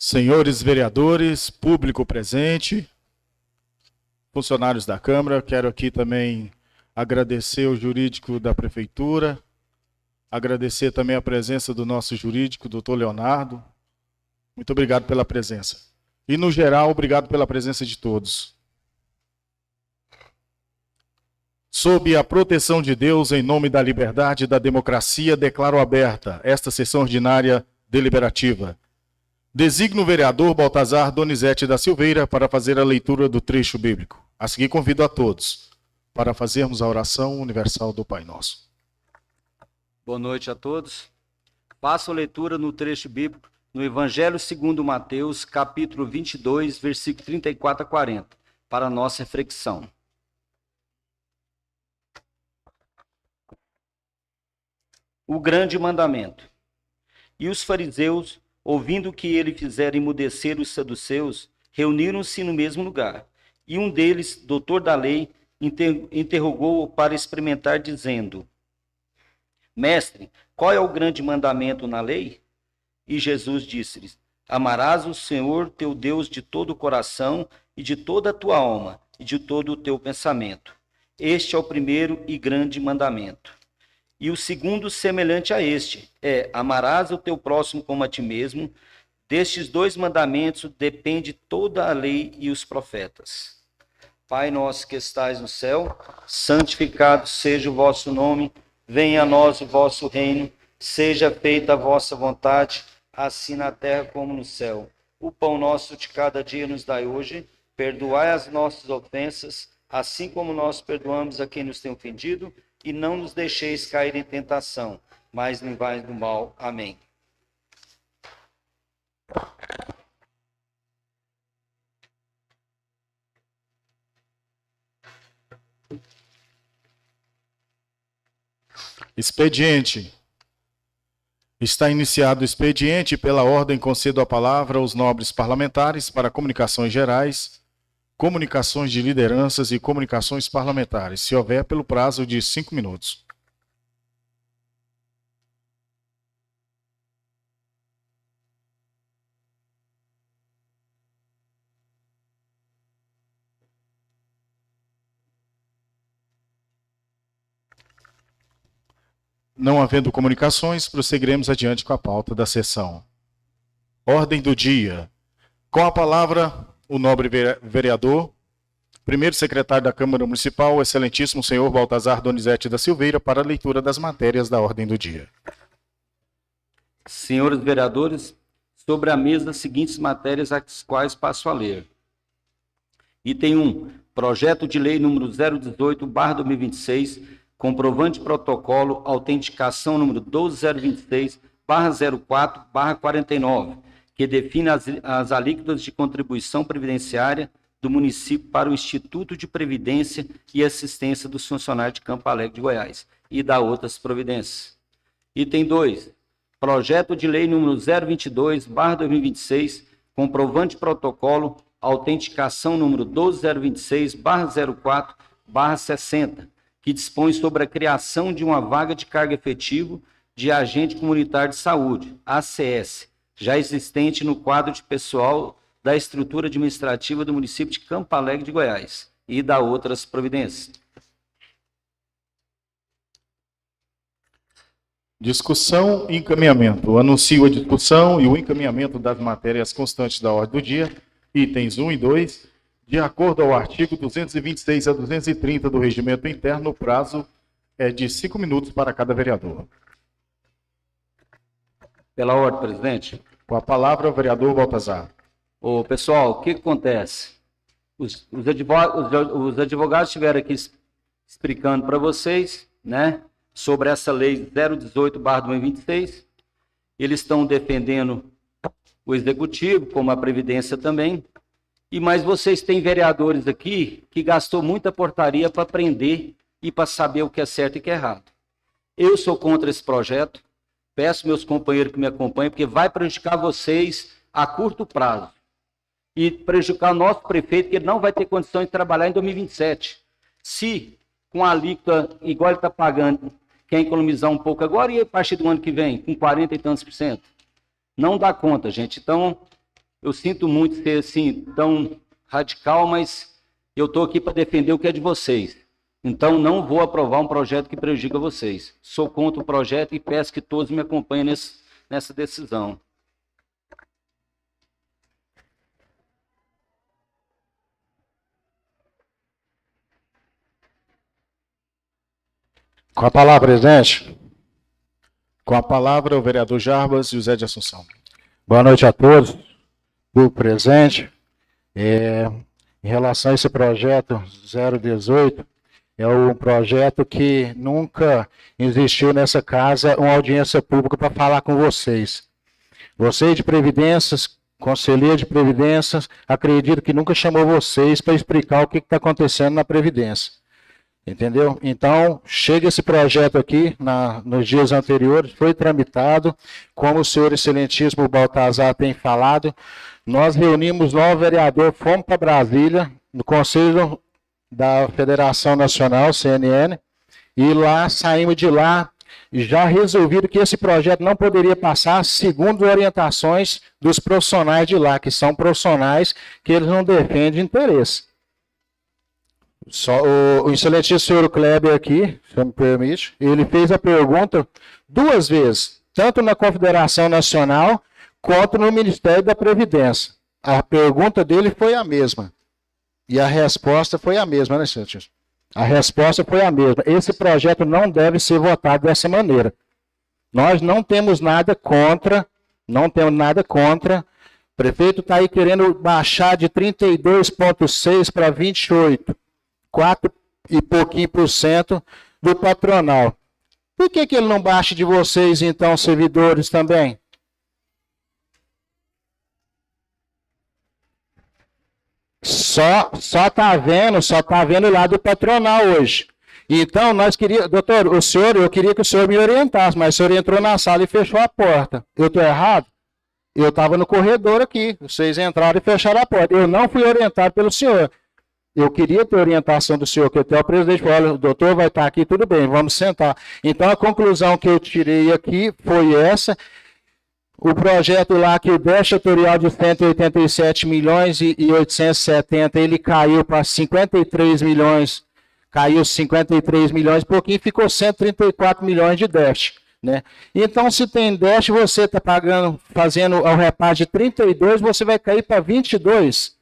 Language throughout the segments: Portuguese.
Senhores vereadores, público presente, funcionários da Câmara, quero aqui também agradecer o jurídico da Prefeitura, agradecer também a presença do nosso jurídico, doutor Leonardo. Muito obrigado pela presença. E, no geral, obrigado pela presença de todos. Sob a proteção de Deus, em nome da liberdade e da democracia, declaro aberta esta sessão ordinária deliberativa. Designo o vereador Baltazar Donizete da Silveira para fazer a leitura do trecho bíblico. A seguir, convido a todos para fazermos a oração universal do Pai Nosso. Boa noite a todos. Faço a leitura no trecho bíblico no Evangelho segundo Mateus, capítulo 22, versículo 34 a 40, para a nossa reflexão. O grande mandamento. E os fariseus, ouvindo que ele fizera emudecer os saduceus, reuniram-se no mesmo lugar. E um deles, doutor da lei, interrogou-o para experimentar, dizendo: Mestre, qual é o grande mandamento na lei? E Jesus disse-lhes: Amarás o Senhor teu Deus de todo o coração e de toda a tua alma e de todo o teu pensamento. Este é o primeiro e grande mandamento. E o segundo, semelhante a este, é: amarás o teu próximo como a ti mesmo. Destes dois mandamentos depende toda a lei e os profetas. Pai nosso que estais no céu, santificado seja o vosso nome, venha a nós o vosso reino, seja feita a vossa vontade, assim na terra como no céu. O pão nosso de cada dia nos dai hoje, perdoai as nossas ofensas, assim como nós perdoamos a quem nos tem ofendido, e não nos deixeis cair em tentação, mas livrai do mal. Amém. Expediente. Está iniciado o expediente. Pela ordem, concedo a palavra aos nobres parlamentares para comunicações gerais, comunicações de lideranças e comunicações parlamentares, se houver, pelo prazo de 5 minutos. Não havendo comunicações, prosseguiremos adiante com a pauta da sessão. Ordem do dia. Com a palavra, o nobre vereador, primeiro secretário da Câmara Municipal, o excelentíssimo senhor Baltazar Donizete da Silveira, para a leitura das matérias da ordem do dia. Senhores vereadores, sobre a mesa as seguintes matérias as quais passo a ler. Item 1. Projeto de lei número 018/2026, comprovante de protocolo, autenticação número 12026/04/49, que define as alíquotas de contribuição previdenciária do município para o Instituto de Previdência e Assistência dos Funcionários de Campo Alegre de Goiás, e da outras providências. Item 2. Projeto de lei número 022/2026, comprovante de protocolo, autenticação número 12026/04/60, que dispõe sobre a criação de uma vaga de cargo efetivo de agente comunitário de saúde, ACS, já existente no quadro de pessoal da estrutura administrativa do município de Campo Alegre de Goiás, e da outras providências. Discussão e encaminhamento. Anuncio a discussão e o encaminhamento das matérias constantes da ordem do dia, itens 1 e 2, de acordo ao artigo 226 a 230 do Regimento Interno, o prazo é de 5 minutos para cada vereador. Pela ordem, presidente. Com a palavra, o vereador Baltazar. Ô, pessoal, o que acontece? Os advogados estiveram aqui explicando para vocês, né, sobre essa lei 018/2026. Eles estão defendendo o executivo, como a Previdência também. Mas vocês têm vereadores aqui que gastou muita portaria para aprender e para saber o que é certo e o que é errado. Eu sou contra esse projeto. Peço meus companheiros que me acompanhem, porque vai prejudicar vocês a curto prazo. E prejudicar o nosso prefeito, que ele não vai ter condição de trabalhar em 2027. Se, com a alíquota igual ele está pagando, quer economizar um pouco agora, e a partir do ano que vem, com 40 e tantos %? Não dá conta, gente. Então, Eu sinto muito ser assim tão radical, mas eu estou aqui para defender o que é de vocês. Então, não vou aprovar um projeto que prejudica vocês. Sou contra o projeto e peço que todos me acompanhem nessa decisão. Com a palavra, presidente. Com a palavra, o vereador Jarbas José de Assunção. Boa noite a todos, público presente. Em relação a esse projeto 018, é um projeto que nunca existiu nessa casa uma audiência pública para falar com vocês. Vocês de Previdências, conselheiro de Previdências, acredito que nunca chamou vocês para explicar o que está acontecendo na Previdência. Entendeu? Então, chega esse projeto aqui, nos dias anteriores, foi tramitado, como o senhor excelentíssimo Baltazar tem falado, nós reunimos 9 vereadores, fomos para Brasília, no Conselho da Federação Nacional, CNN, e lá, saímos de lá, já resolvido que esse projeto não poderia passar segundo orientações dos profissionais de lá, que são profissionais que eles não defendem interesse. Só o excelentíssimo senhor Kleber aqui, se me permite, ele fez a pergunta 2 vezes, tanto na Confederação Nacional quanto no Ministério da Previdência. A pergunta dele foi a mesma. E a resposta foi a mesma, né, excelentíssimo? A resposta foi a mesma. Esse projeto não deve ser votado dessa maneira. Nós não temos nada contra, O prefeito está aí querendo baixar de 32,6 para 28. 4 e pouquinho % do patronal. Por que ele não baixa de vocês, então, servidores também? Só tá vendo lá do patronal hoje. Então, nós queríamos, doutor, eu queria que o senhor me orientasse, mas o senhor entrou na sala e fechou a porta. Eu estou errado? Eu estava no corredor aqui, vocês entraram e fecharam a porta. Eu não fui orientado pelo senhor. Eu queria ter orientação do senhor, que até o presidente falou, olha, o doutor vai estar aqui, tudo bem, vamos sentar. Então, a conclusão que eu tirei aqui foi essa. O projeto lá, que o déficit setorial de 187 milhões e 870, ele caiu para 53 milhões, caiu 53 milhões, pouquinho, ficou 134 milhões de déficit. Né? Então, se tem déficit, você está fazendo ao repasse de 32, você vai cair para 22.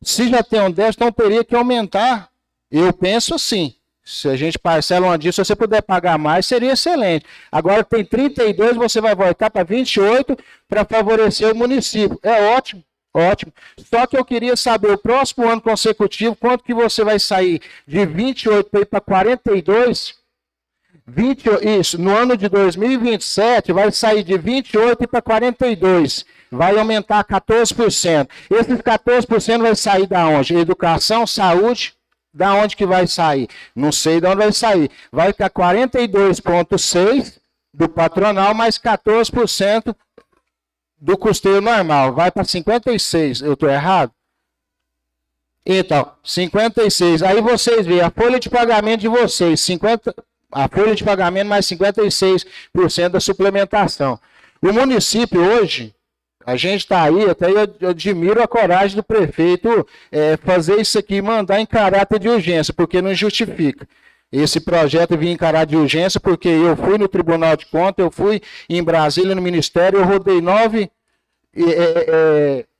Se já tem um déficit, então teria que aumentar. Eu penso assim. Se a gente parcela uma disso, se você puder pagar mais, seria excelente. Agora tem 32, você vai voltar para 28 para favorecer o município. É ótimo, ótimo. Só que eu queria saber, o próximo ano consecutivo, quanto que você vai sair de 28 para ir para 42? Isso, no ano de 2027, vai sair de 28 para 42. Vai aumentar 14%. Esses 14% vai sair da onde? Educação, saúde, da onde que vai sair? Não sei de onde vai sair. Vai ficar 42,6% do patronal, mais 14% do custeio normal. Vai para 56%. Eu estou errado? Então, 56%. Aí vocês veem a folha de pagamento de vocês, a folha de pagamento mais 56% da suplementação. O município hoje, a gente está aí, até eu admiro a coragem do prefeito fazer isso aqui e mandar em caráter de urgência, porque não justifica. Esse projeto vinha em caráter de urgência, porque eu fui no Tribunal de Contas, eu fui em Brasília, no Ministério, eu rodei 9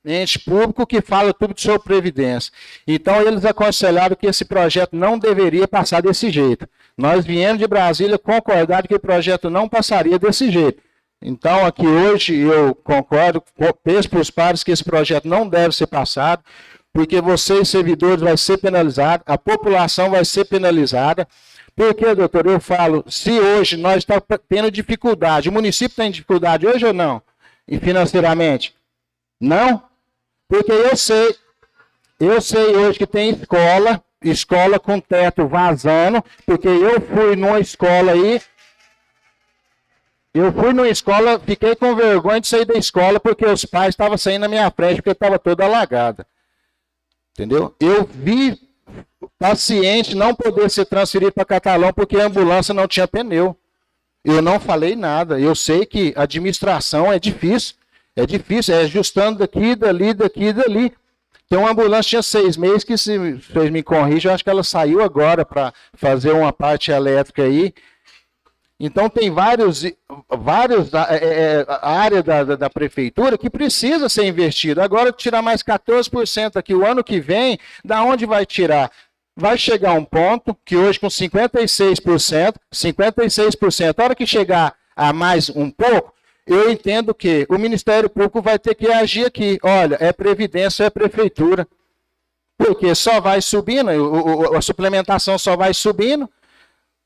entes públicos que falam tudo sobre Previdência. Então, eles aconselharam que esse projeto não deveria passar desse jeito. Nós viemos de Brasília concordar que o projeto não passaria desse jeito. Então, aqui hoje eu concordo, peço para os pares que esse projeto não deve ser passado, porque vocês, servidores, vão ser penalizados, a população vai ser penalizada. Porque, doutor, eu falo, se hoje nós estamos tendo dificuldade, o município tem dificuldade hoje ou não? E financeiramente? Não? Porque eu sei hoje que tem escola com teto vazando, porque eu fui numa escola aí, fiquei com vergonha de sair da escola porque os pais estavam saindo na minha frente porque estava toda alagada. Entendeu? Eu vi paciente não poder ser transferido para Catalão porque a ambulância não tinha pneu. Eu não falei nada. Eu sei que a administração é difícil. É difícil, é ajustando daqui, dali. Tem uma ambulância, tinha 6 meses, que se vocês me corrigem, eu acho que ela saiu agora para fazer uma parte elétrica aí. Então tem vários áreas da prefeitura que precisa ser investido. Agora tirar mais 14% aqui o ano que vem, da onde vai tirar? Vai chegar um ponto que hoje com 56%, a hora que chegar a mais um pouco, eu entendo que o Ministério Público vai ter que agir aqui. Olha, é Previdência, é Prefeitura. Porque só vai subindo, a suplementação só vai subindo.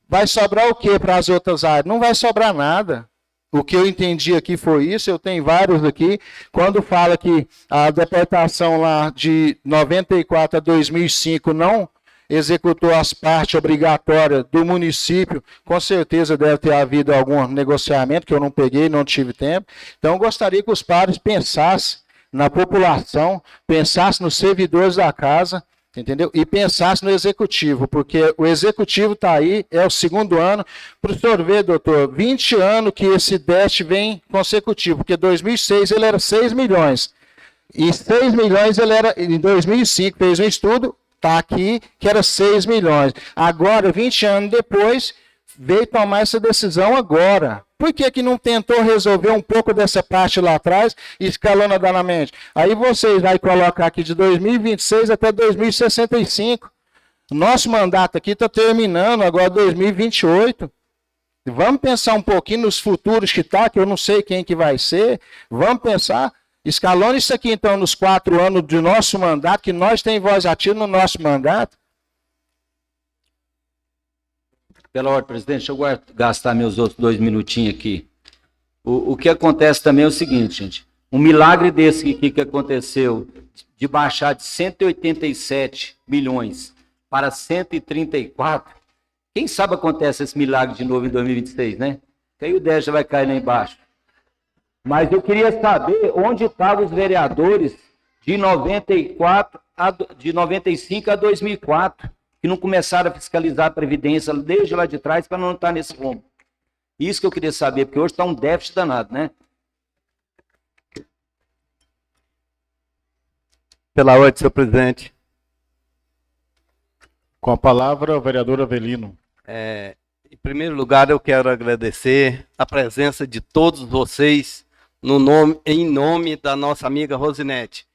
Vai sobrar o que para as outras áreas? Não vai sobrar nada. O que eu entendi aqui foi isso, eu tenho vários aqui. Quando fala que a deportação lá de 94 a 2005 não executou as partes obrigatórias do município, com certeza deve ter havido algum negociamento que eu não peguei, não tive tempo. Então, eu gostaria que os padres pensassem na população, pensassem nos servidores da casa, entendeu? E pensassem no executivo, porque o executivo está aí, é o 2º ano. Para o senhor ver, doutor, 20 anos que esse déficit vem consecutivo, porque em 2006 ele era 6 milhões. E 6 milhões ele era, em 2005, fez um estudo, está aqui, que era 6 milhões. Agora, 20 anos depois, veio tomar essa decisão agora. Por que não tentou resolver um pouco dessa parte lá atrás, escalonadamente? Aí vocês vão colocar aqui de 2026 até 2065. Nosso mandato aqui está terminando agora 2028. Vamos pensar um pouquinho nos futuros que está, que eu não sei quem que vai ser. Vamos pensar. Escalone isso aqui, então, nos 4 anos do nosso mandato, que nós temos voz ativa no nosso mandato. Pela ordem, presidente, deixa eu gastar meus outros 2 minutinhos aqui. O que acontece também é o seguinte, gente. Um milagre desse aqui que aconteceu, de baixar de 187 milhões para 134, quem sabe acontece esse milagre de novo em 2026, né? Que aí o 10 já vai cair lá embaixo. Mas eu queria saber onde estavam os vereadores de 95 a 2004, que não começaram a fiscalizar a Previdência desde lá de trás para não estar nesse rumo. Isso que eu queria saber, porque hoje está um déficit danado, né? Pela ordem, senhor presidente. Com a palavra, o vereador Avelino. Em primeiro lugar, eu quero agradecer a presença de todos vocês em nome da nossa amiga Rosinete.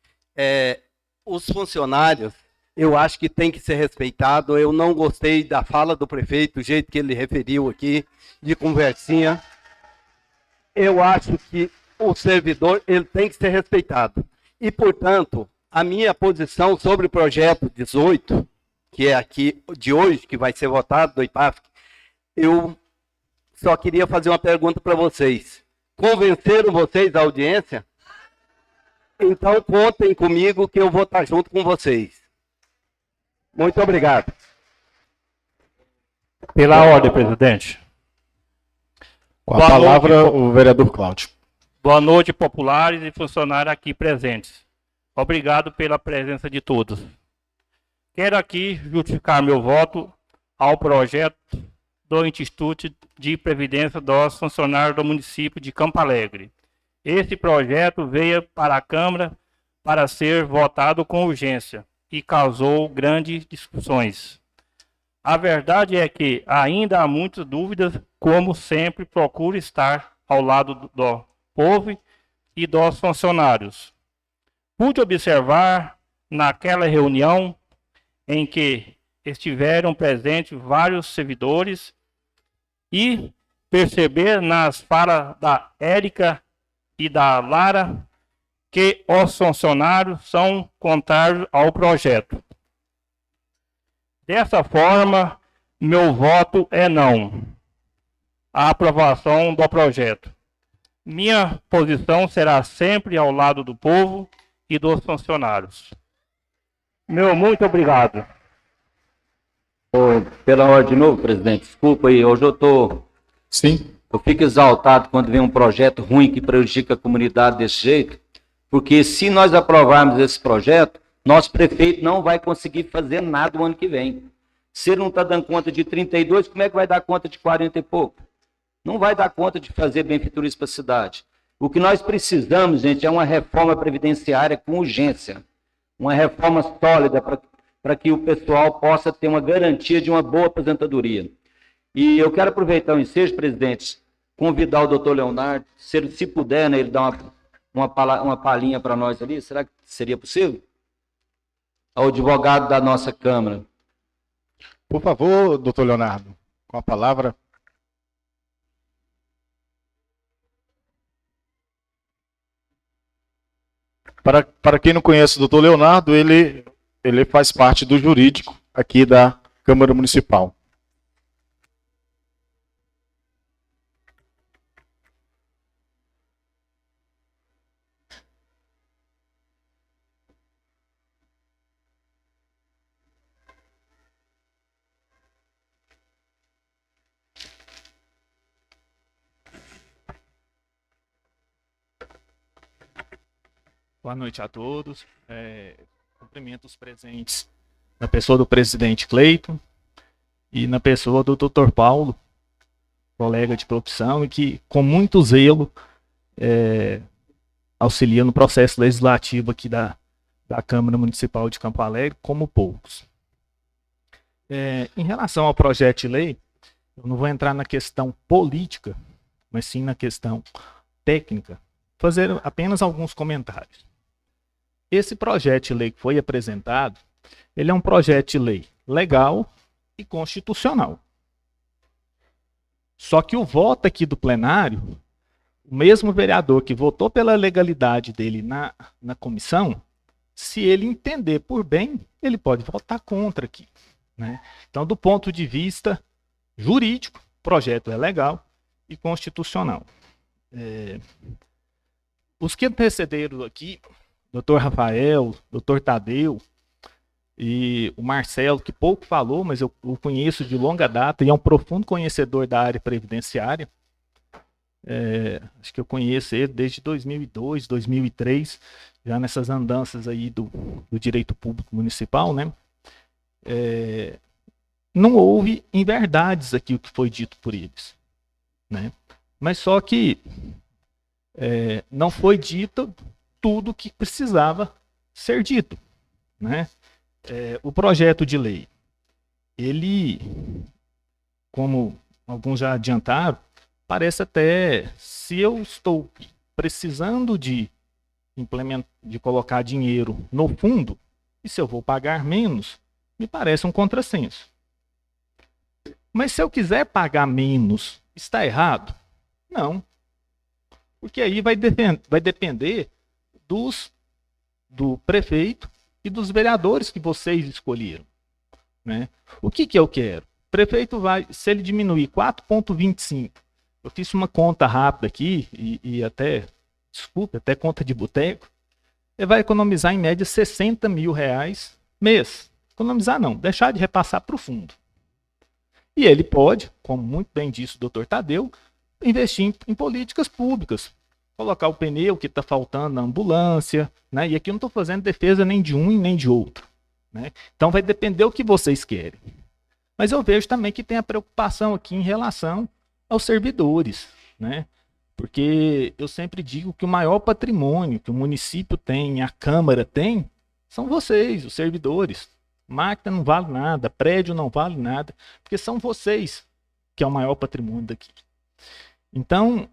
Os funcionários, eu acho que tem que ser respeitado. Eu não gostei da fala do prefeito, o jeito que ele referiu aqui, de conversinha. Eu acho que o servidor ele tem que ser respeitado. E, portanto, a minha posição sobre o projeto 18, que é aqui de hoje, que vai ser votado do IPAFC, eu só queria fazer uma pergunta para vocês. Convenceram vocês, a audiência? Então contem comigo que eu vou estar junto com vocês. Muito obrigado. Pela ordem, presidente. Com a palavra, o vereador Cláudio. Boa noite, populares e funcionários aqui presentes. Obrigado pela presença de todos. Quero aqui justificar meu voto ao projeto do Instituto de Previdência dos Funcionários do município de Campo Alegre. Esse projeto veio para a Câmara para ser votado com urgência e causou grandes discussões. A verdade é que ainda há muitas dúvidas, como sempre procuro estar ao lado do povo e dos funcionários. Pude observar naquela reunião em que estiveram presentes vários servidores e perceber nas falas da Érica e da Lara que os funcionários são contrários ao projeto. Dessa forma, meu voto é não à aprovação do projeto. Minha posição será sempre ao lado do povo e dos funcionários. Meu muito obrigado. Pela ordem de novo, presidente, desculpa aí, hoje Sim. eu fico exaltado quando vem um projeto ruim que prejudica a comunidade desse jeito, porque se nós aprovarmos esse projeto, nosso prefeito não vai conseguir fazer nada o ano que vem. Se ele não está dando conta de 32, como é que vai dar conta de 40 e pouco? Não vai dar conta de fazer benfeitorias para a cidade. O que nós precisamos, gente, é uma reforma previdenciária com urgência, uma reforma sólida para que o pessoal possa ter uma garantia de uma boa aposentadoria. E eu quero aproveitar o ensejo, presidente, convidar o doutor Leonardo, se puder, né, ele dar uma palhinha para nós ali, será que seria possível? Ao advogado da nossa Câmara. Por favor, doutor Leonardo, com a palavra. Para quem não conhece o doutor Leonardo, ele faz parte do jurídico aqui da Câmara Municipal. Boa noite a todos. Cumprimento os presentes na pessoa do presidente Cleiton e na pessoa do Dr. Paulo, colega de profissão e que, com muito zelo, auxilia no processo legislativo aqui da Câmara Municipal de Campo Alegre, como poucos. Em relação ao projeto de lei, eu não vou entrar na questão política, mas sim na questão técnica, fazer apenas alguns comentários. Esse projeto de lei que foi apresentado, ele é um projeto de lei legal e constitucional. Só que o voto aqui do plenário, o mesmo vereador que votou pela legalidade dele na comissão, se ele entender por bem, ele pode votar contra aqui, né? Então, do ponto de vista jurídico, o projeto é legal e constitucional. Os que antecederam aqui, Dr. Rafael, Dr. Tadeu e o Marcelo, que pouco falou, mas eu o conheço de longa data e é um profundo conhecedor da área previdenciária. Acho que eu conheço ele desde 2002, 2003, já nessas andanças aí do direito público municipal, né? Não houve inverdades aqui o que foi dito por eles, né? Mas só que não foi dito tudo que precisava ser dito, né? O projeto de lei, ele, como alguns já adiantaram, parece até, se eu estou precisando de colocar dinheiro no fundo, e se eu vou pagar menos, me parece um contrassenso. Mas se eu quiser pagar menos, está errado? Não. Porque aí vai depender do prefeito e dos vereadores que vocês escolheram, né? O que eu quero? O prefeito vai, se ele diminuir 4,25, eu fiz uma conta rápida aqui, e até conta de boteco, ele vai economizar em média R$60 mil mês. Economizar não, deixar de repassar para o fundo. E ele pode, como muito bem disse o Dr. Tadeu, investir em políticas públicas. Colocar o pneu que está faltando na ambulância, né? E aqui eu não estou fazendo defesa nem de um e nem de outro, né? Então vai depender do que vocês querem. Mas eu vejo também que tem a preocupação aqui em relação aos servidores, né? Porque eu sempre digo que o maior patrimônio que o município tem, a Câmara tem, são vocês, os servidores. Máquina não vale nada, prédio não vale nada, porque são vocês que é o maior patrimônio daqui. Então,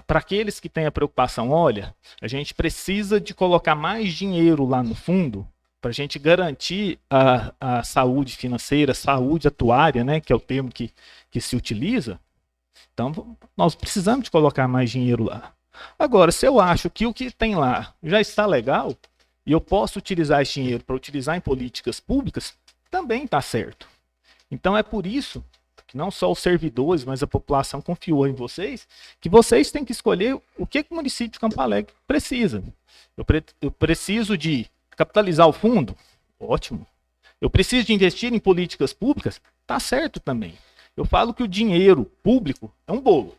para aqueles que têm a preocupação, olha, a gente precisa de colocar mais dinheiro lá no fundo para a gente garantir a saúde financeira, saúde atuária, né, que é o termo que se utiliza. Então, nós precisamos de colocar mais dinheiro lá. Agora, se eu acho que o que tem lá já está legal e eu posso utilizar esse dinheiro para utilizar em políticas públicas, também está certo. Então, é por isso que não só os servidores, mas a população confiou em vocês, que vocês têm que escolher o que o município de Campo Alegre precisa. Eu preciso de capitalizar o fundo? Ótimo. Eu preciso de investir em políticas públicas? Tá certo também. Eu falo que o dinheiro público é um bolo.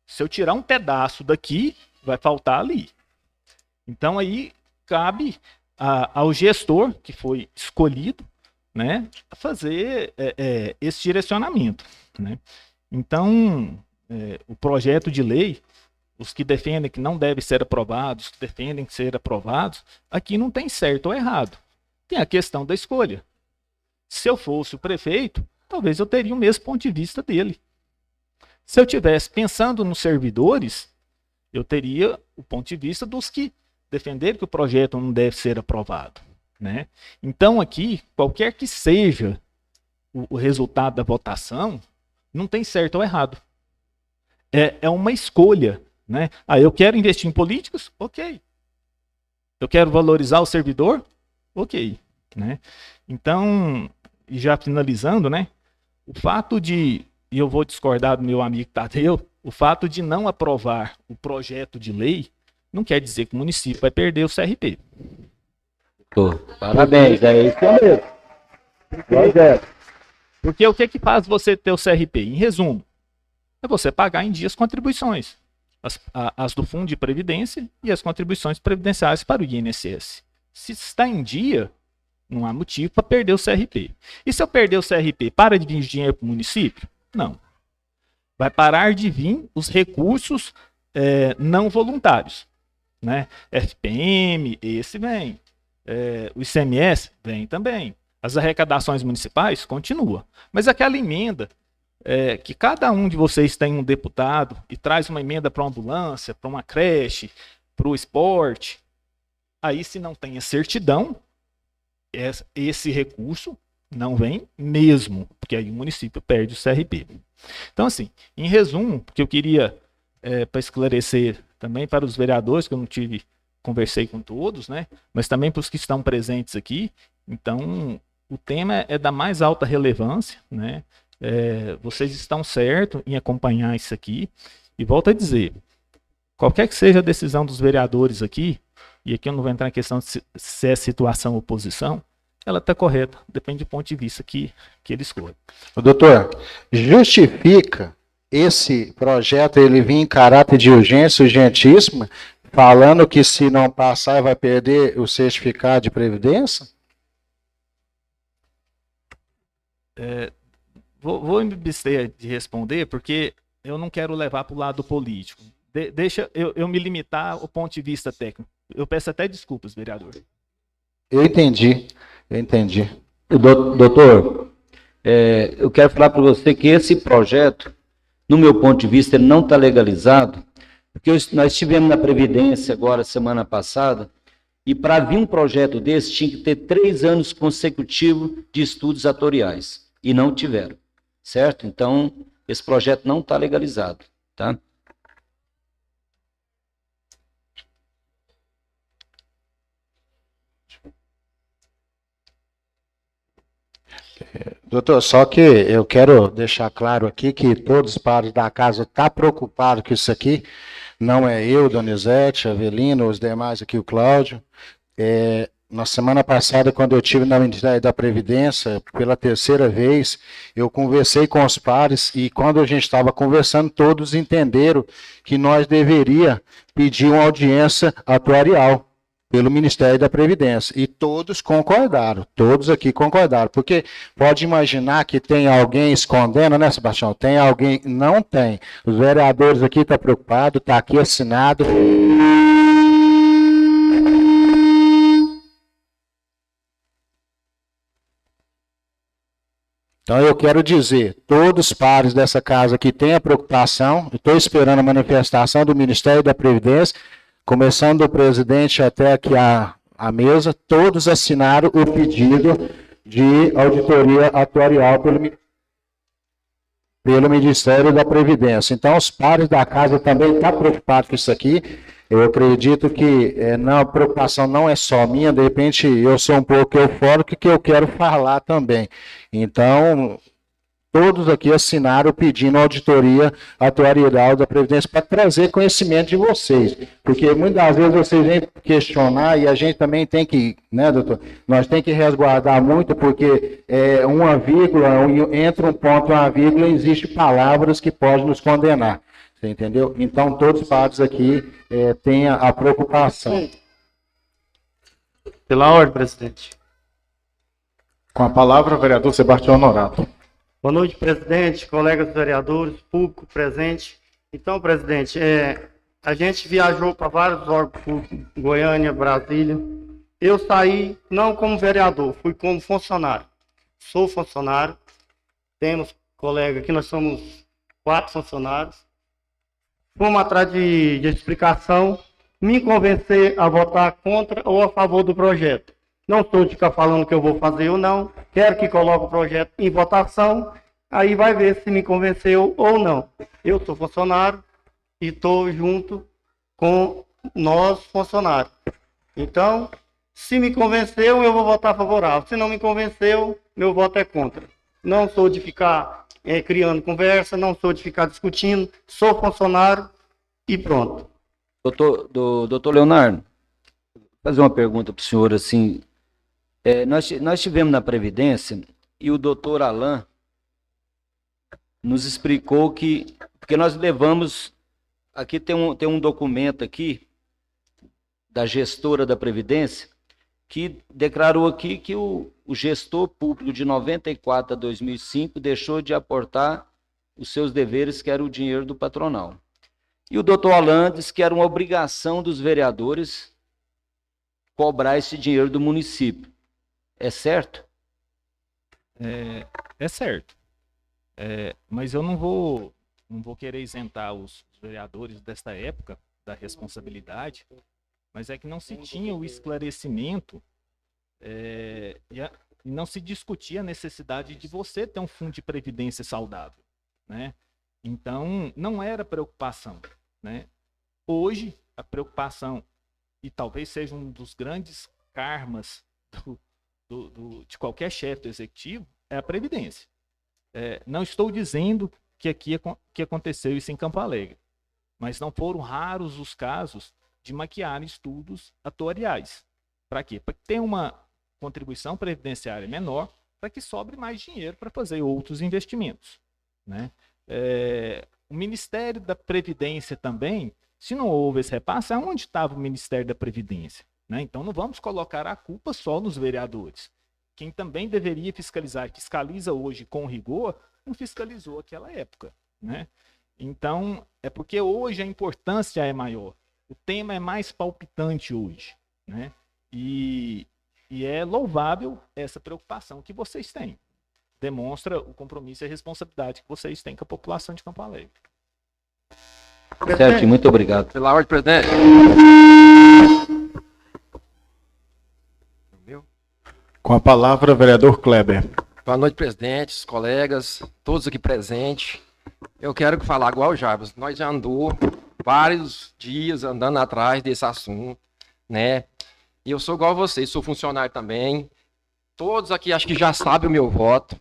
Se eu tirar um pedaço daqui, vai faltar ali. Então aí cabe ao gestor que foi escolhido, né, fazer esse direcionamento, né? Então, o projeto de lei, os que defendem que não deve ser aprovado, os que defendem que ser aprovados, aqui não tem certo ou errado. Tem a questão da escolha. Se eu fosse o prefeito, talvez eu teria o mesmo ponto de vista dele. Se eu tivesse pensando nos servidores, eu teria o ponto de vista dos que defenderam que o projeto não deve ser aprovado, né? Então aqui, qualquer que seja o resultado da votação, não tem certo ou errado. É uma escolha, né? Eu quero investir em políticos? Ok. Eu quero valorizar o servidor? Ok, né? Então, e já finalizando, né? O fato de, e eu vou discordar do meu amigo Tadeu, o fato de não aprovar o projeto de lei não quer dizer que o município vai perder o CRP. Parabéns, é isso mesmo. Porque o que faz você ter o CRP? Em resumo, é você pagar em dia as contribuições. As do Fundo de Previdência e as contribuições previdenciárias para o INSS. Se está em dia, não há motivo para perder o CRP. E se eu perder o CRP, para de vir dinheiro para o município? Não. Vai parar de vir os recursos não voluntários, né? FPM, esse vem. O ICMS vem também. As arrecadações municipais continua. Mas aquela emenda que cada um de vocês tem um deputado e traz uma emenda para uma ambulância, para uma creche, para o esporte, aí se não tem a certidão, esse recurso não vem mesmo, porque aí o município perde o CRP. Então, assim, em resumo, porque eu queria, para esclarecer também para os vereadores, que eu não conversei com todos, né? Mas também para os que estão presentes aqui. Então, o tema é da mais alta relevância, né? Vocês estão certos em acompanhar isso aqui. E volto a dizer, qualquer que seja a decisão dos vereadores aqui, e aqui eu não vou entrar em questão de se é situação ou oposição, ela está correta, depende do ponto de vista que ele escolhe. Doutor, justifica esse projeto ele vir em caráter de urgência, urgentíssima, falando que se não passar vai perder o certificado de previdência? Vou me abster de responder, porque eu não quero levar para o lado político. Deixa eu me limitar ao ponto de vista técnico. Eu peço até desculpas, vereador. Eu entendi. Doutor, eu quero falar para você que esse projeto, no meu ponto de vista, ele não está legalizado, porque nós estivemos na Previdência agora, semana passada, e para vir um projeto desse, tinha que ter 3 anos consecutivos de estudos atoriais, e não tiveram, certo? Então, esse projeto não está legalizado, tá? Doutor, só que eu quero deixar claro aqui que todos os pares da casa estão preocupados com isso aqui. Não é eu, Donizete, Avelino, os demais aqui, o Cláudio. Na semana passada, quando eu estive na Ministério da Previdência, pela 3ª vez, eu conversei com os pares e quando a gente estava conversando, todos entenderam que nós deveríamos pedir uma audiência atuarial pelo Ministério da Previdência. E todos concordaram, todos aqui concordaram. Porque pode imaginar que tem alguém escondendo, né, Sebastião? Tem alguém? Não tem. Os vereadores aqui estão preocupados, está aqui assinado. Então eu quero dizer, todos os pares dessa casa aqui têm a preocupação, estou esperando a manifestação do Ministério da Previdência, começando do presidente até aqui a mesa, todos assinaram o pedido de auditoria atuarial pelo Ministério da Previdência. Então, os pares da casa também estão preocupados com isso aqui. Eu acredito que a preocupação não é só minha, de repente eu sou um pouco eufórico que eu quero falar também. Então, todos aqui assinaram pedindo auditoria atuarial da Previdência para trazer conhecimento de vocês. Porque muitas vezes vocês vêm questionar e a gente também tem que, né, doutor? Nós tem que resguardar muito porque uma vírgula, entre um ponto e uma vírgula, existem palavras que podem nos condenar. Você entendeu? Então, todos os pares aqui têm a preocupação. Pela ordem, presidente. Com a palavra, o vereador Sebastião Honorato. Boa noite, presidente, colegas vereadores, público presente. Então, presidente, A gente viajou para vários órgãos públicos, Goiânia, Brasília. Eu saí não como vereador, fui como funcionário. Sou funcionário. Temos colega aqui, nós somos 4 funcionários. Fomos atrás de explicação, me convencer a votar contra ou a favor do projeto. Não estou de ficar falando que eu vou fazer ou não. Quero que coloque o projeto em votação. Aí vai ver se me convenceu ou não. Eu sou funcionário e estou junto com nós funcionários. Então, se me convenceu, eu vou votar favorável. Se não me convenceu, meu voto é contra. Não sou de ficar criando conversa, não sou de ficar discutindo. Sou funcionário e pronto. Doutor Leonardo, vou fazer uma pergunta para o senhor, assim, nós tivemos na Previdência e o doutor Alain nos explicou que, porque nós levamos, aqui tem um documento aqui, da gestora da Previdência, que declarou aqui que o gestor público de 94 a 2005 deixou de aportar os seus deveres, que era o dinheiro do patronal. E o doutor Alain disse que era uma obrigação dos vereadores cobrar esse dinheiro do município. É certo? É certo. Mas eu não vou querer isentar os vereadores desta época da responsabilidade, mas é que não se tinha o esclarecimento e não se discutia a necessidade de você ter um fundo de previdência saudável, né? Então, não era preocupação, né? Hoje, a preocupação, e talvez seja um dos grandes karmas de qualquer chefe do executivo, é a previdência. Não estou dizendo que aconteceu isso em Campo Alegre, mas não foram raros os casos de maquiar estudos atuariais. Para quê? Para que tenha uma contribuição previdenciária menor, para que sobre mais dinheiro para fazer outros investimentos, né? O Ministério da Previdência também, se não houve esse repasse, aonde estava o Ministério da Previdência, né? Então não vamos colocar a culpa só nos vereadores. Quem também deveria fiscalizar, fiscaliza hoje com rigor, não fiscalizou aquela época, né? Então, é porque hoje a importância é maior. O tema é mais palpitante hoje, né? E é louvável essa preocupação que vocês têm. Demonstra o compromisso e a responsabilidade que vocês têm com a população de Campo Alegre. Certo, muito obrigado. Pela ordem, presidente. Com a palavra, vereador Kleber. Boa noite, presidentes, colegas, todos aqui presentes. Eu quero falar igual o Jarbas. Nós já andou vários dias andando atrás desse assunto, né? E eu sou igual a vocês, sou funcionário também. Todos aqui acho que já sabem o meu voto.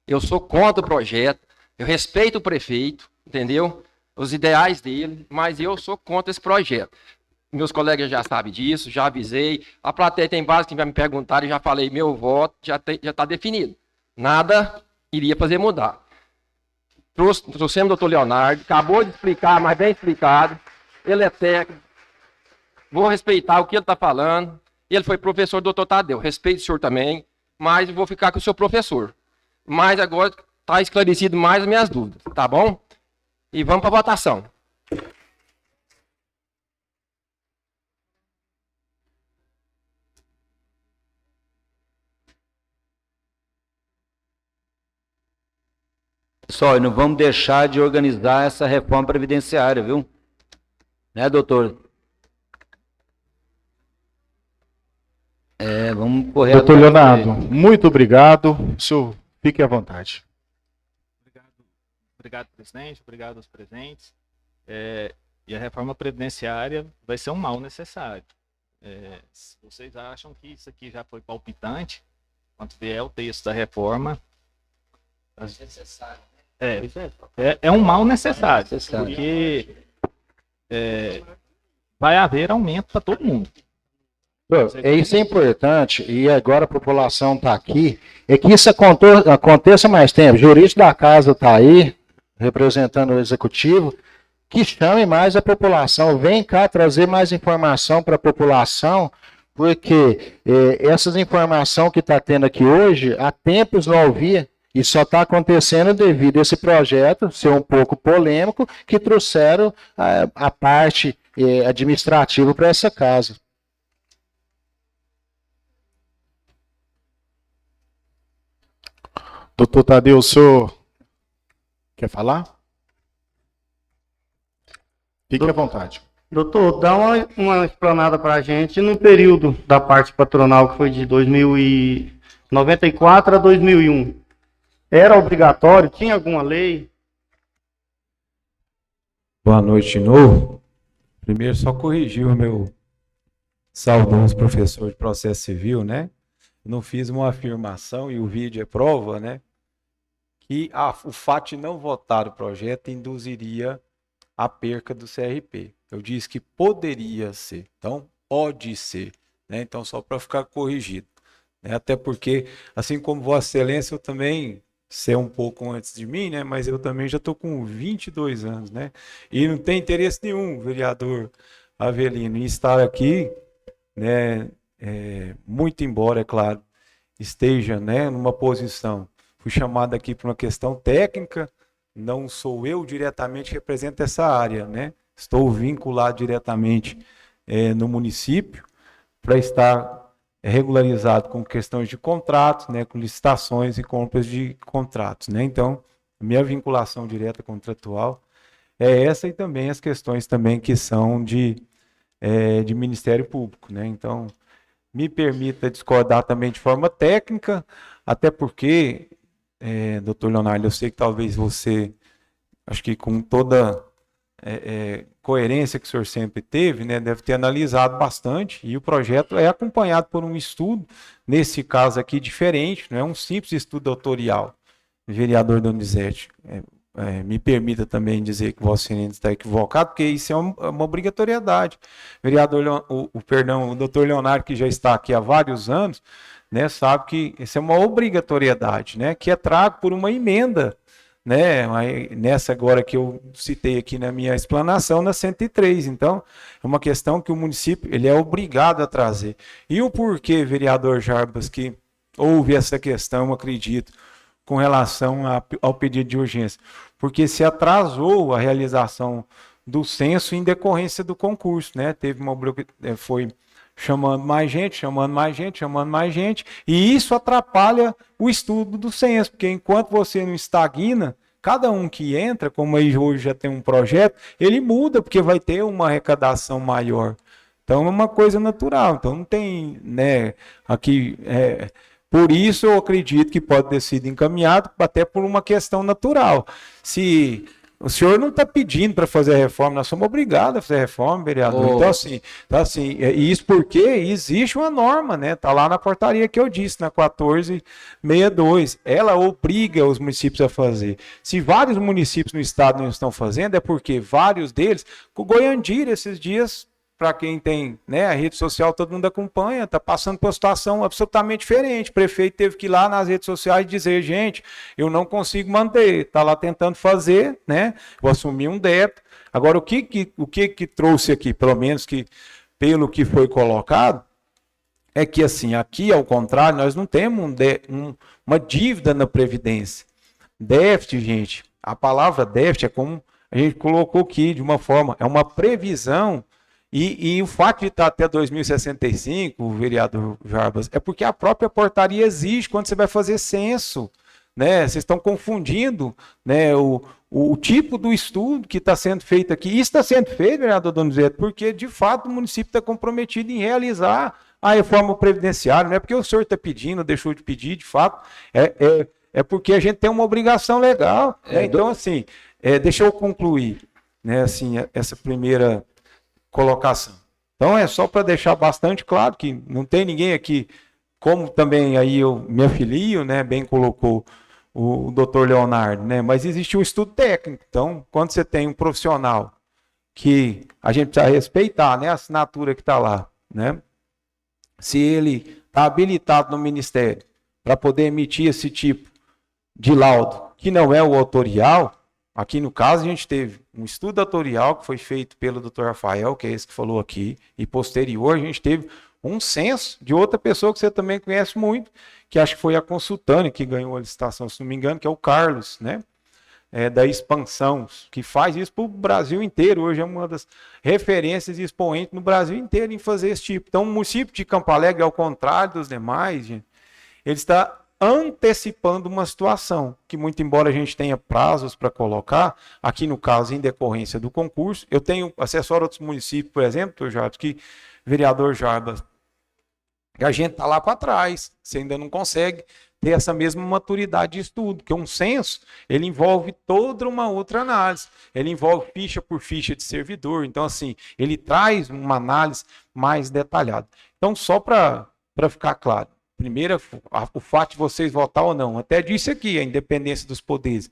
Eu sou contra o projeto. Eu respeito o prefeito, entendeu? Os ideais dele, mas eu sou contra esse projeto. Meus colegas já sabem disso, já avisei. A plateia tem base que vai me perguntar e já falei, meu voto já está definido. Nada iria fazer mudar. Trouxemos o doutor Leonardo, acabou de explicar, mas bem explicado. Ele é técnico. Vou respeitar o que ele está falando. Ele foi professor do doutor Tadeu. Respeito o senhor também, mas vou ficar com o seu professor. Mas agora está esclarecido mais as minhas dúvidas, tá bom? E vamos para a votação. Pessoal, e não vamos deixar de organizar essa reforma previdenciária, viu? Né, doutor? Vamos correr. Doutor Leonardo, muito obrigado. O senhor fique à vontade. Obrigado, presidente. Obrigado aos presentes. E a reforma previdenciária vai ser um mal necessário. Se vocês acham que isso aqui já foi palpitante, quando vier o texto da reforma... É um mal necessário, porque vai haver aumento para todo mundo. Isso é importante, e agora a população está aqui, é que isso aconteça mais tempo. O jurídico da casa está aí, representando o executivo, que chame mais a população, vem cá trazer mais informação para a população, porque essas informações que está tendo aqui hoje, há tempos não ouvia. E só está acontecendo devido a esse projeto ser um pouco polêmico, que trouxeram a parte administrativo para essa casa. Doutor Tadeu, o senhor quer falar? Fique à vontade. Doutor, dá uma explanada para a gente no período da parte patronal, que foi de 1994 a 2001. Era obrigatório? Tinha alguma lei? Boa noite de novo. Primeiro, só corrigir o meu saudoso professor de processo civil, né? Não fiz uma afirmação, e o vídeo é prova, né? Que o fato de não votar o projeto induziria a perca do CRP. Eu disse que poderia ser, então pode ser, né? Então, só para ficar corrigido, né? Até porque, assim como Vossa Excelência, eu também sei um pouco antes de mim, né? Mas eu também já estou com 22 anos, né? E não tem interesse nenhum, vereador Avelino, em estar aqui, né? Muito embora, é claro, esteja, né, numa posição. Fui chamado aqui por uma questão técnica, não sou eu diretamente que represento essa área, né? Estou vinculado diretamente no município para estar regularizado com questões de contratos, né, com licitações e compras de contratos, né? Então, minha vinculação direta contratual é essa, e também as questões também que são de Ministério Público, né? Então, me permita discordar também de forma técnica, até porque, doutor Leonardo, eu sei que talvez você, acho que com toda coerência que o senhor sempre teve, né, deve ter analisado bastante, e o projeto é acompanhado por um estudo, nesse caso aqui diferente, não é um simples estudo autorial. Vereador Donizete, me permita também dizer que Vossa Excelência está equivocado, porque isso é uma obrigatoriedade. Vereador, o doutor Leonardo, que já está aqui há vários anos, né, sabe que isso é uma obrigatoriedade, né, que é trago por uma emenda, né, nessa agora que eu citei aqui na minha explanação, na 103. Então, é uma questão que o município ele é obrigado a trazer. E o porquê, vereador Jarbas, que houve essa questão, eu acredito, com relação ao pedido de urgência? Porque se atrasou a realização do censo em decorrência do concurso, né? Teve foi chamando mais gente, chamando mais gente, chamando mais gente, e isso atrapalha o estudo do censo, porque enquanto você não estagna, cada um que entra, como aí hoje já tem um projeto, ele muda, porque vai ter uma arrecadação maior. Então é uma coisa natural, então não tem, né, aqui... Por isso, eu acredito que pode ter sido encaminhado até por uma questão natural. Se o senhor não está pedindo para fazer a reforma, nós somos obrigados a fazer a reforma, vereador. Então, assim, isso porque existe uma norma, né? Está lá na portaria que eu disse, na 1462. Ela obriga os municípios a fazer. Se vários municípios no estado não estão fazendo, é porque vários deles, com o Goiandira, esses dias... Para quem tem, né, a rede social, todo mundo acompanha, está passando por uma situação absolutamente diferente. O prefeito teve que ir lá nas redes sociais dizer, gente, eu não consigo manter, está lá tentando fazer, né, vou assumir um débito. Agora, o que trouxe aqui, pelo menos que pelo que foi colocado, é que assim, aqui ao contrário, nós não temos uma dívida na Previdência. Déficit, gente, a palavra déficit é como a gente colocou aqui de uma forma, é uma previsão. E o fato de estar até 2065, vereador Jarbas, é porque a própria portaria exige quando você vai fazer censo, né? Vocês estão confundindo, né, o tipo do estudo que está sendo feito aqui. Isso está sendo feito, vereador Donizete, porque de fato o município está comprometido em realizar a reforma previdenciária. Não é porque o senhor está pedindo, deixou de pedir, de fato, é porque a gente tem uma obrigação legal. Né? Então, assim, deixa eu concluir, né, assim, essa primeira colocação. Então é só para deixar bastante claro que não tem ninguém aqui, como também aí eu me afilio, né, bem colocou o doutor Leonardo, né, mas existe um estudo técnico. Então, quando você tem um profissional que a gente precisa respeitar, né, a assinatura que está lá, né, se ele está habilitado no Ministério para poder emitir esse tipo de laudo, que não é o autorial. Aqui no caso a gente teve um estudo autorial que foi feito pelo Dr. Rafael, que é esse que falou aqui, e posterior a gente teve um censo de outra pessoa que você também conhece muito, que acho que foi a Consultânea que ganhou a licitação, se não me engano, que é o Carlos, né? da expansão, que faz isso para o Brasil inteiro. Hoje é uma das referências e expoentes no Brasil inteiro em fazer esse tipo. Então, o município de Campo Alegre, ao contrário dos demais, gente, ele está antecipando uma situação que, muito embora a gente tenha prazos para colocar, aqui no caso, em decorrência do concurso, eu tenho assessor a outros municípios, por exemplo, Jarbas, que vereador Jarbas, que a gente está lá para trás, você ainda não consegue ter essa mesma maturidade de estudo, porque um censo, ele envolve toda uma outra análise, ele envolve ficha por ficha de servidor, então assim, ele traz uma análise mais detalhada. Então, só para ficar claro, primeiro, o fato de vocês votar ou não, até disse aqui, a independência dos poderes.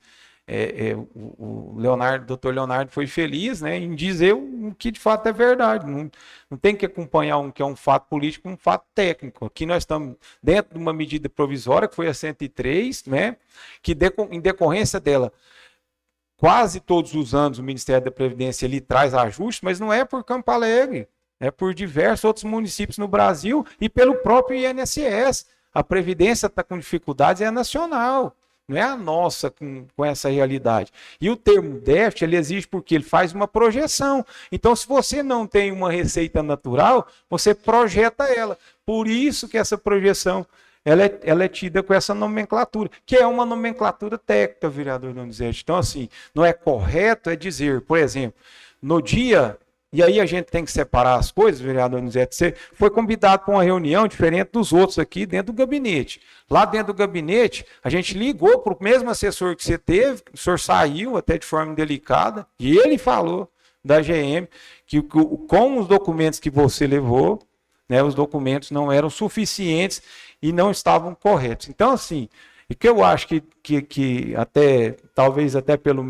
O doutor Leonardo foi feliz, né, em dizer o que de fato é verdade. Não tem que acompanhar que é um fato político com um fato técnico. Aqui nós estamos dentro de uma medida provisória, que foi a 103, né, que em decorrência dela, quase todos os anos o Ministério da Previdência ele traz ajustes, mas não é por Campo Alegre. É por diversos outros municípios no Brasil e pelo próprio INSS. A Previdência está com dificuldades, é nacional, não é a nossa com essa realidade. E o termo déficit, ele existe porque ele faz uma projeção. Então, se você não tem uma receita natural, você projeta ela. Por isso que essa projeção ela é tida com essa nomenclatura, que é uma nomenclatura técnica, vereador Donizete. Então, assim, não é correto dizer, por exemplo, no dia... E aí a gente tem que separar as coisas, vereador Donizete. Você foi convidado para uma reunião diferente dos outros aqui dentro do gabinete. Lá dentro do gabinete, a gente ligou para o mesmo assessor que você teve, o senhor saiu até de forma delicada, e ele falou da GM que com os documentos que você levou, né, os documentos não eram suficientes e não estavam corretos. Então, assim, e que eu acho que até, talvez até por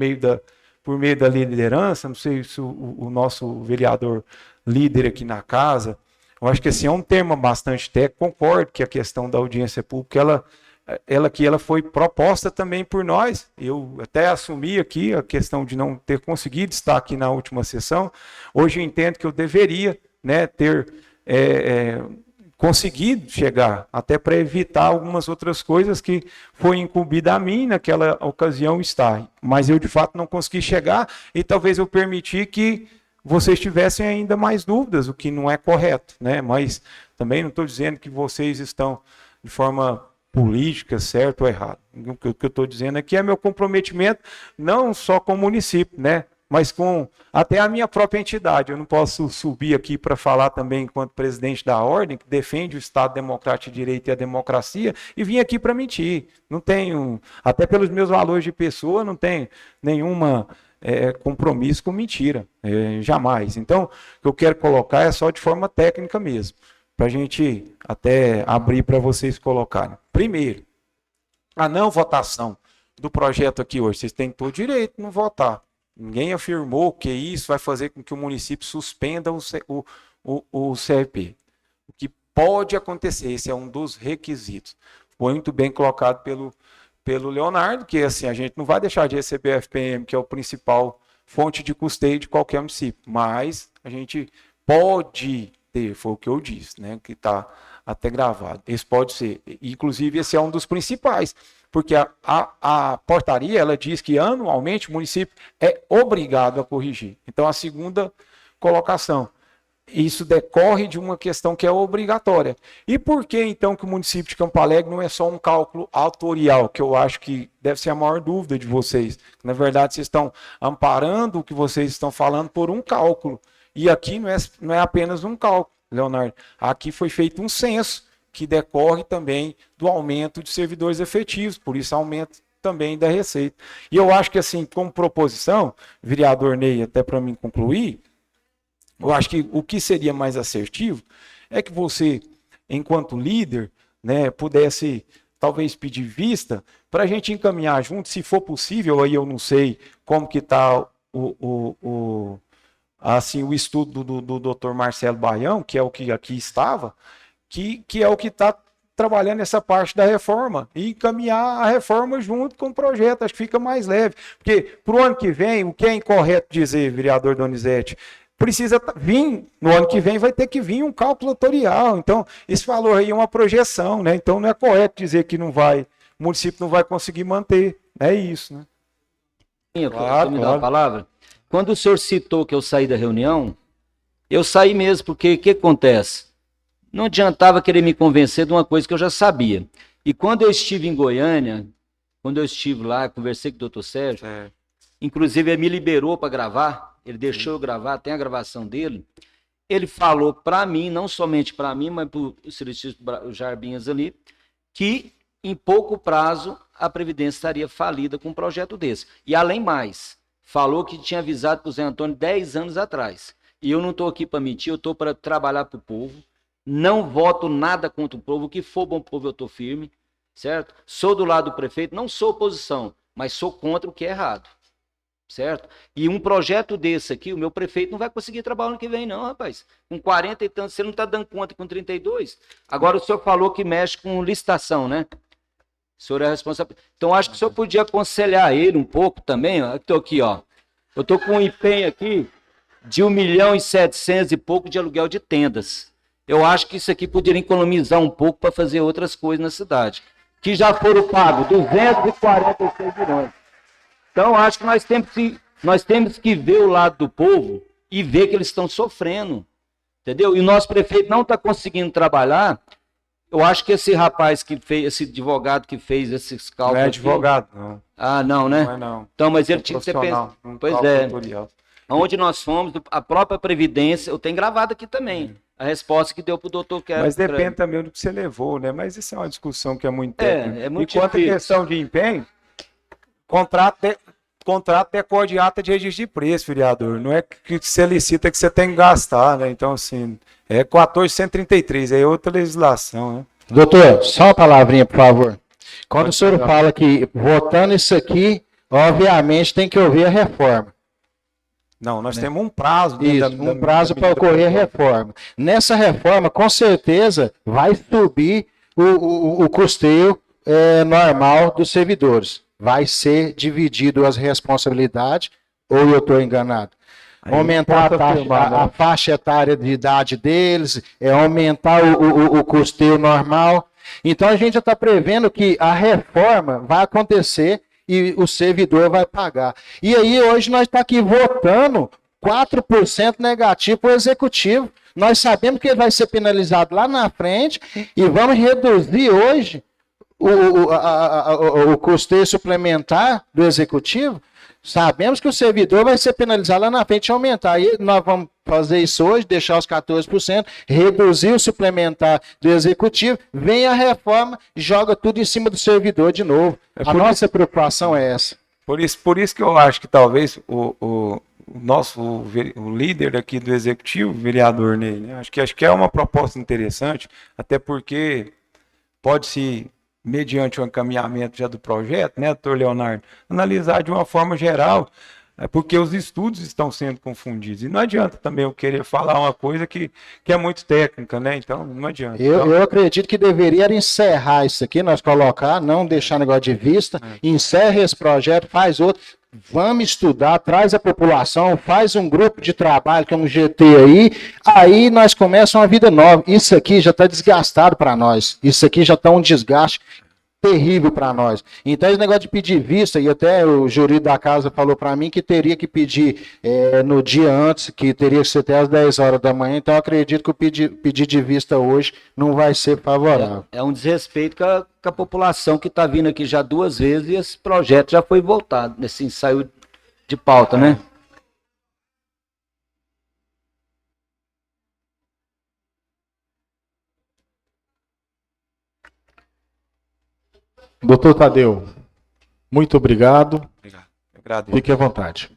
meio da liderança, não sei se o nosso vereador líder aqui na casa, eu acho que assim, é um termo bastante técnico, concordo que a questão da audiência pública, ela foi proposta também por nós, eu até assumi aqui a questão de não ter conseguido estar aqui na última sessão, hoje eu entendo que eu deveria, né, ter conseguido chegar, até para evitar algumas outras coisas que foi incumbida a mim naquela ocasião estar. Mas eu, de fato, não consegui chegar e talvez eu permiti que vocês tivessem ainda mais dúvidas, o que não é correto, né? Mas também não estou dizendo que vocês estão de forma política, certo ou errado. O que eu estou dizendo aqui é meu comprometimento, não só com o município, né? Mas com até a minha própria entidade. Eu não posso subir aqui para falar também enquanto presidente da ordem, que defende o Estado Democrático de Direito e a democracia, e vim aqui para mentir. Não tenho, até pelos meus valores de pessoa, não tenho nenhuma compromisso com mentira, jamais. Então, o que eu quero colocar é só de forma técnica mesmo, para a gente até abrir para vocês colocarem. Primeiro, a não votação do projeto aqui hoje, vocês têm todo o direito de não votar. Ninguém afirmou que isso vai fazer com que o município suspenda o CRP. O que pode acontecer, esse é um dos requisitos. Foi muito bem colocado pelo Leonardo, que assim, a gente não vai deixar de receber a FPM, que é o principal fonte de custeio de qualquer município, mas a gente pode ter, foi o que eu disse, né, que está até gravado. Esse pode ser, inclusive esse é um dos principais, porque a portaria, ela diz que anualmente o município é obrigado a corrigir. Então, a segunda colocação, isso decorre de uma questão que é obrigatória. E por que, então, que o município de Campo Alegre não é só um cálculo autorial, que eu acho que deve ser a maior dúvida de vocês. Na verdade, vocês estão amparando o que vocês estão falando por um cálculo. E aqui não é apenas um cálculo, Leonardo. Aqui foi feito um censo, que decorre também do aumento de servidores efetivos, por isso aumento também da receita. E eu acho que assim, como proposição, vereador Ney, até para mim concluir, eu acho que o que seria mais assertivo é que você, enquanto líder, né, pudesse talvez pedir vista para a gente encaminhar junto, se for possível, aí eu não sei como que está o estudo do Dr. Marcelo Baião, que é o que aqui estava, que é o que está trabalhando essa parte da reforma e encaminhar a reforma junto com o projeto, acho que fica mais leve, porque para o ano que vem, o que é incorreto dizer, vereador Donizete, precisa vir, no ano que vem vai ter que vir um cálculo autorial, então esse valor aí é uma projeção, né? Então não é correto dizer que o município não vai conseguir manter, é isso, né? me Claro, dar a palavra? Quando o senhor citou que eu saí da reunião, eu saí mesmo, porque o que acontece? Não adiantava querer me convencer de uma coisa que eu já sabia. E quando eu estive em Goiânia, quando eu estive lá, conversei com o doutor Sérgio, inclusive ele me liberou para gravar, ele deixou eu gravar, tem a gravação dele. Ele falou para mim, não somente para mim, mas para o Celestino Jarbinhas ali, que em pouco prazo a Previdência estaria falida com um projeto desse. E além mais, falou que tinha avisado para o Zé Antônio 10 anos atrás. E eu não estou aqui para mentir, eu estou para trabalhar para o povo. Não voto nada contra o povo, o que for bom para o povo eu estou firme, certo? Sou do lado do prefeito, não sou oposição, mas sou contra o que é errado, certo? E um projeto desse aqui, o meu prefeito não vai conseguir trabalhar ano que vem não, rapaz. Com 40 e tantos, você não está dando conta com 32. Agora o senhor falou que mexe com licitação, né? O senhor é responsável. Então acho que o senhor podia aconselhar ele um pouco também, ó. Estou aqui, ó. Eu estou com um empenho aqui de 1.700.000 e pouco de aluguel de tendas. Eu acho que isso aqui poderia economizar um pouco para fazer outras coisas na cidade. Que já foram pagos 246 milhões. Então, acho que nós temos que ver o lado do povo e ver que eles estão sofrendo. Entendeu? E o nosso prefeito não está conseguindo trabalhar. Eu acho que esse rapaz que fez, esse advogado que fez esses cálculos. Não é advogado, não. Ah, não, né? Não é não. Então, mas ele tinha que ter pensado. Pois é. Onde nós fomos, a própria Previdência, eu tenho gravado aqui também. A resposta que deu para o doutor Quero. Mas depende também do que você levou, né? Mas isso é uma discussão que é muito técnica. É muito Enquanto a difícil. questão de empenho, contrato é código de ata de registro de preço, vereador. Não é que você licita que você tem que gastar, né? Então, assim, é 1433, é outra legislação, né? Doutor, só uma palavrinha, por favor. Quando o senhor fala que votando isso aqui, obviamente tem que ouvir a reforma. Não, nós temos um prazo. Isso, um prazo para ocorrer a reforma. Nessa reforma, com certeza, vai subir o custeio normal dos servidores. Vai ser dividido as responsabilidades, ou eu estou enganado? Aumentar a faixa etária de idade deles, aumentar o custeio normal. Então, a gente já está prevendo que a reforma vai acontecer e o servidor vai pagar. E aí, hoje, nós estamos aqui votando 4% negativo para o executivo. Nós sabemos que ele vai ser penalizado lá na frente e vamos reduzir hoje o custeio suplementar do executivo. Sabemos que o servidor vai ser penalizado lá na frente e aumentar. Aí nós vamos fazer isso hoje, deixar os 14%, reduzir o suplementar do executivo, vem a reforma, joga tudo em cima do servidor de novo. A nossa preocupação é essa. Por isso que eu acho que talvez o líder aqui do executivo, o vereador Ney, né? Acho que é uma proposta interessante, até porque pode-se, mediante o encaminhamento já do projeto, né, doutor Leonardo, analisar de uma forma geral, porque os estudos estão sendo confundidos. E não adianta também eu querer falar uma coisa que é muito técnica, né? Então, não adianta. Eu acredito que deveria encerrar isso aqui, nós colocar, não deixar negócio de vista, encerra esse projeto, faz outro, vamos estudar, traz a população, faz um grupo de trabalho, que é um GT aí nós começamos uma vida nova. Isso aqui já está desgastado para nós, isso aqui já está um desgaste terrível para nós. Então, esse negócio de pedir vista, e até o jurídico da casa falou para mim que teria que pedir no dia antes, que teria que ser até às 10 horas da manhã, então eu acredito que o pedir de vista hoje não vai ser favorável. É um desrespeito com a população que está vindo aqui já 2 vezes e esse projeto já foi voltado, nesse ensaio de pauta, né? Doutor Tadeu, muito obrigado. Obrigado. Eu agradeço. Fique à vontade.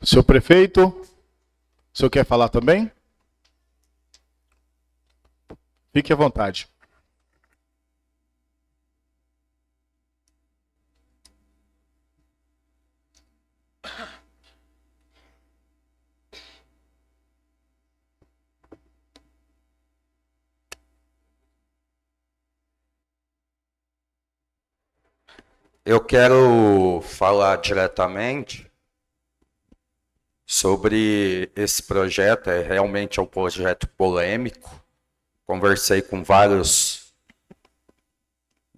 Senhor prefeito, o senhor quer falar também? Fique à vontade. Eu quero falar diretamente sobre esse projeto. Realmente é um projeto polêmico. Conversei com vários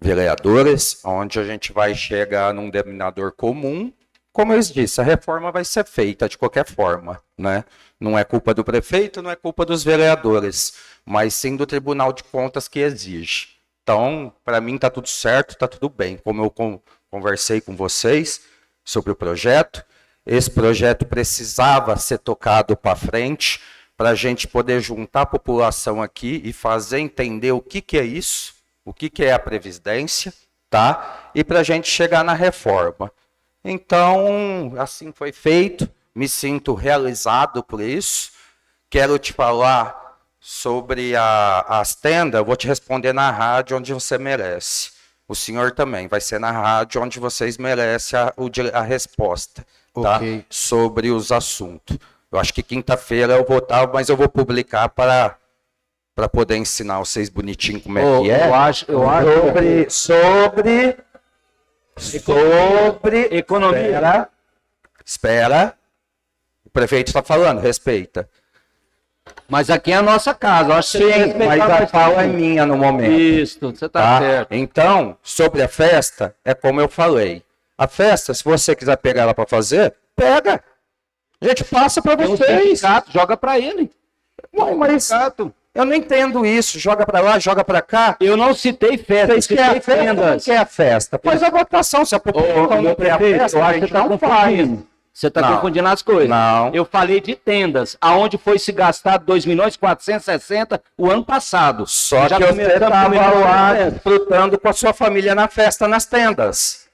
vereadores, onde a gente vai chegar num denominador comum. Como eu disse, a reforma vai ser feita de qualquer forma, né? Não é culpa do prefeito, não é culpa dos vereadores, mas sim do Tribunal de Contas que exige. Então, para mim está tudo certo, está tudo bem. Como eu conversei com vocês sobre o projeto, esse projeto precisava ser tocado para frente, para a gente poder juntar a população aqui e fazer entender o que é isso, o que é a Previdência, tá? E para a gente chegar na reforma. Então, assim foi feito, me sinto realizado por isso. Quero te falar sobre as tendas, eu vou te responder na rádio onde você merece. O senhor também vai ser na rádio onde vocês merecem a resposta, tá? Ok. Sobre os assuntos. Eu acho que quinta-feira eu vou estar, mas eu vou publicar para poder ensinar vocês bonitinho como é que é. Eu acho Sobre economia. Espera. O prefeito está falando, respeita. Mas aqui é a nossa casa, eu acho que você tem que Sim, mas respeitar a fala é minha no momento. Isso, você tá certo. Então, sobre a festa, é como eu falei. A festa, se você quiser pegar ela para fazer, pega. A gente passa para Tem um vocês. sindicato, joga pra ele. Ué, mas eu não entendo isso. Joga para lá, joga para cá. Eu não citei festa, eu Vocês querem a citei festa? Não tendas. quer a festa. Faz a votação. Se a população não quer a festa, eu a acho que gente você tá não faz. confundindo. Você tá Não. confundindo as coisas. Não. Eu falei de tendas, aonde foi se gastado 2.460.000 o ano passado. Só Já que você começamos estava com lá tendas. desfrutando com a sua família na festa, nas tendas.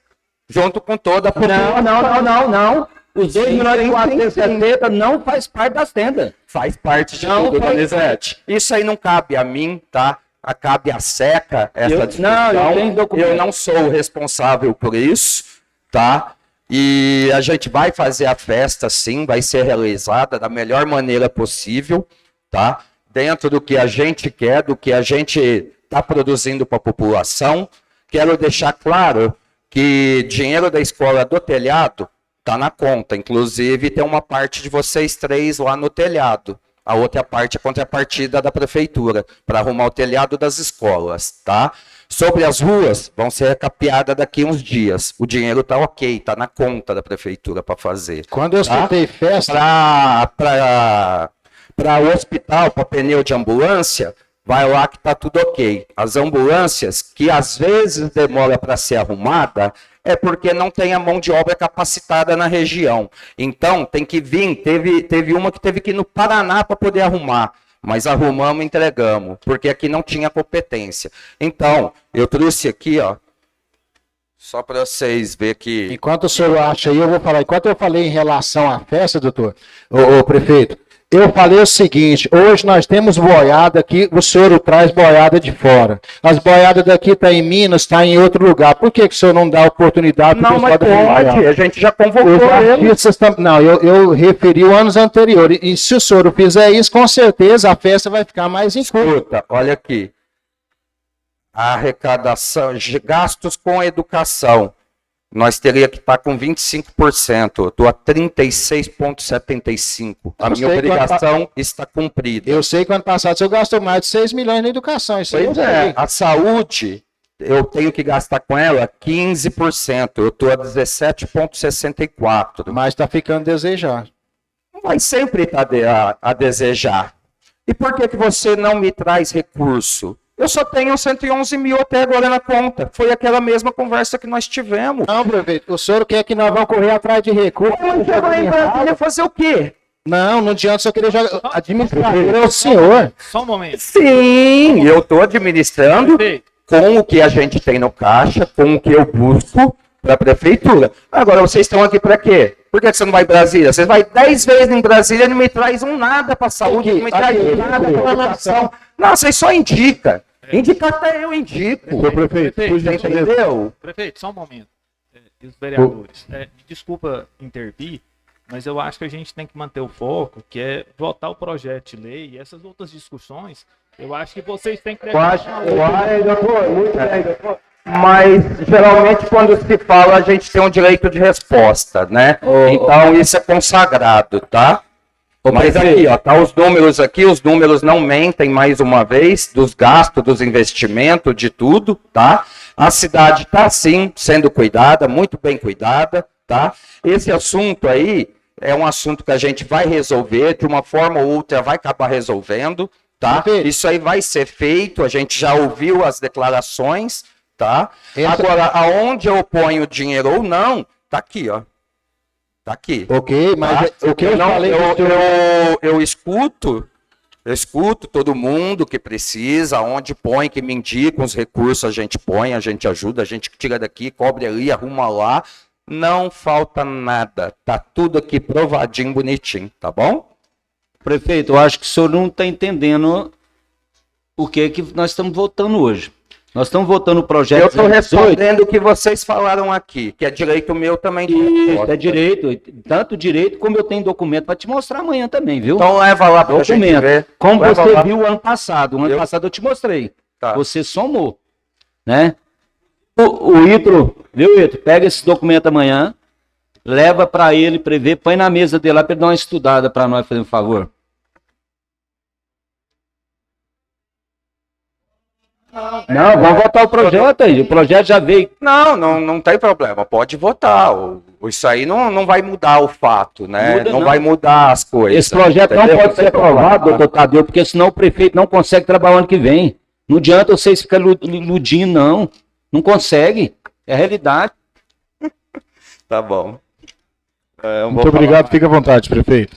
Junto com toda a população. Não. Os Sim, 2.460.000 não faz parte das tendas. Faz parte de Não, tudo, faz Donizete. Isso aí não cabe a mim, tá? Cabe a SECA, essa discussão. eu tenho documento. Eu não sou o responsável por isso, tá? E a gente vai fazer a festa, sim, vai ser realizada da melhor maneira possível, tá? Dentro do que a gente quer, do que a gente está produzindo para a população. Quero deixar claro que dinheiro da escola do telhado está na conta. Inclusive, tem uma parte de vocês três lá no telhado. A outra parte é contrapartida da prefeitura, para arrumar o telhado das escolas, tá? Sobre as ruas, vão ser recapeadas daqui uns dias. O dinheiro tá ok, tá na conta da prefeitura para fazer. Quando eu Tá? citei festa, Para o hospital, para pneu de ambulância, vai lá que tá tudo ok. As ambulâncias, que às vezes demora para ser arrumada, é porque não tem a mão de obra capacitada na região. Então, tem que vir, teve uma que teve que ir no Paraná para poder arrumar, mas arrumamos e entregamos, porque aqui não tinha competência. Então, eu trouxe aqui, ó, só para vocês verem que... enquanto o senhor acha aí, eu vou falar. Enquanto eu falei em relação à festa, doutor, ô prefeito, eu falei o seguinte: hoje nós temos boiada aqui, o senhor traz boiada de fora. As boiadas daqui estão em Minas, está em outro lugar. Por que o senhor não dá oportunidade para o Não, mas pessoal da pode, a gente já convocou Os ele. artistas não, eu referi anos anteriores. E se o senhor fizer isso, com certeza a festa vai ficar mais em conta. Escuta, olha aqui. A arrecadação, gastos com educação, nós teríamos que estar com 25%. Eu estou a 36,75%. A Eu minha sei que obrigação está cumprida. Eu sei que ano passado o senhor gastou mais de 6 milhões na educação. Isso aí eu Pois é, sei. a saúde, eu tenho que gastar com ela 15%. Eu estou a 17,64%. Mas está ficando a desejar. Vai sempre estar a desejar. E por que você não me traz recurso? Eu só tenho 111 mil até agora na conta. Foi aquela mesma conversa que nós tivemos. Não, prefeito, o senhor quer que nós vamos correr atrás de recursos? Mas você vai em Brasília fazer o quê? Não adianta o senhor querer jogar. Administrador é o senhor. Só um momento. Sim, eu estou administrando Prefeito, com o que a gente tem no caixa, com o que eu busco para a prefeitura. Agora, vocês estão aqui para quê? Por que você não vai em Brasília? Você vai 10 vezes em Brasília e não me traz um nada para a saúde, não me traz nada para a educação. Não, vocês só indicam. Indicar até eu indico. Senhor prefeito, por Você gentileza. entendeu? Prefeito, só um momento. E os vereadores, desculpa intervir, mas eu acho que a gente tem que manter o foco, que é votar o projeto de lei e essas outras discussões, eu acho que vocês têm que... Mas geralmente quando se fala a gente tem um direito de resposta, né? Então isso é consagrado, tá? Mas aqui, ó, tá os números aqui, os números não mentem mais uma vez, dos gastos, dos investimentos, de tudo, tá? A cidade tá sim sendo cuidada, muito bem cuidada, tá? Esse assunto aí é um assunto que a gente vai resolver, de uma forma ou outra vai acabar resolvendo, tá? Isso aí vai ser feito, a gente já ouviu as declarações, tá? Agora, aonde eu ponho dinheiro ou não, tá aqui, ó. Tá aqui. Ok, mas Tá? o que eu Não, falei... eu escuto todo mundo que precisa, onde põe, que me indica os recursos, a gente põe, a gente ajuda, a gente tira daqui, cobre ali, arruma lá. Não falta nada. Tá tudo aqui provadinho, bonitinho, tá bom? Prefeito, eu acho que o senhor não está entendendo o que nós estamos votando hoje. Nós estamos votando o projeto... Eu estou respondendo o que vocês falaram aqui, que é direito meu também de resposta. É direito, tanto direito como eu tenho documento para te mostrar amanhã também, viu? Então leva lá para a gente Documento. ver. Como Leva você lá. viu o ano passado. O ano passado eu te mostrei. Tá. Você somou, né? O Ítalo, viu, Ítalo? Pega esse documento amanhã, leva para ele, prevê, põe na mesa dele lá para ele dar uma estudada para nós, fazer um favor. Não, vamos votar o projeto aí. O projeto já veio. Não tem problema, pode votar. Isso aí não vai mudar o fato, né? Muda, não não. vai mudar as coisas. Esse projeto não entendeu? pode ser aprovado, doutor Tadeu, porque senão o prefeito não consegue trabalhar o ano que vem. Não adianta vocês ficarem iludindo, não. Não consegue. É a realidade. Tá bom. Eu vou Muito obrigado, fica à vontade, prefeito.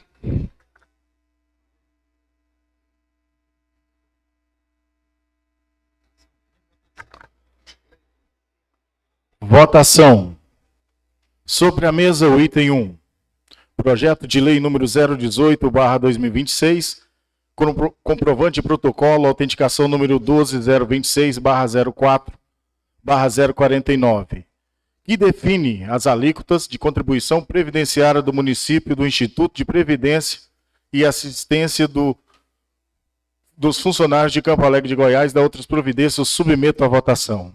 Votação. Sobre a mesa, o item 1. Projeto de lei número 018/2026, comprovante de protocolo, autenticação número 12026/04/049, que define as alíquotas de contribuição previdenciária do município do Instituto de Previdência e Assistência dos funcionários de Campo Alegre de Goiás e da outras providências. Submeto à votação.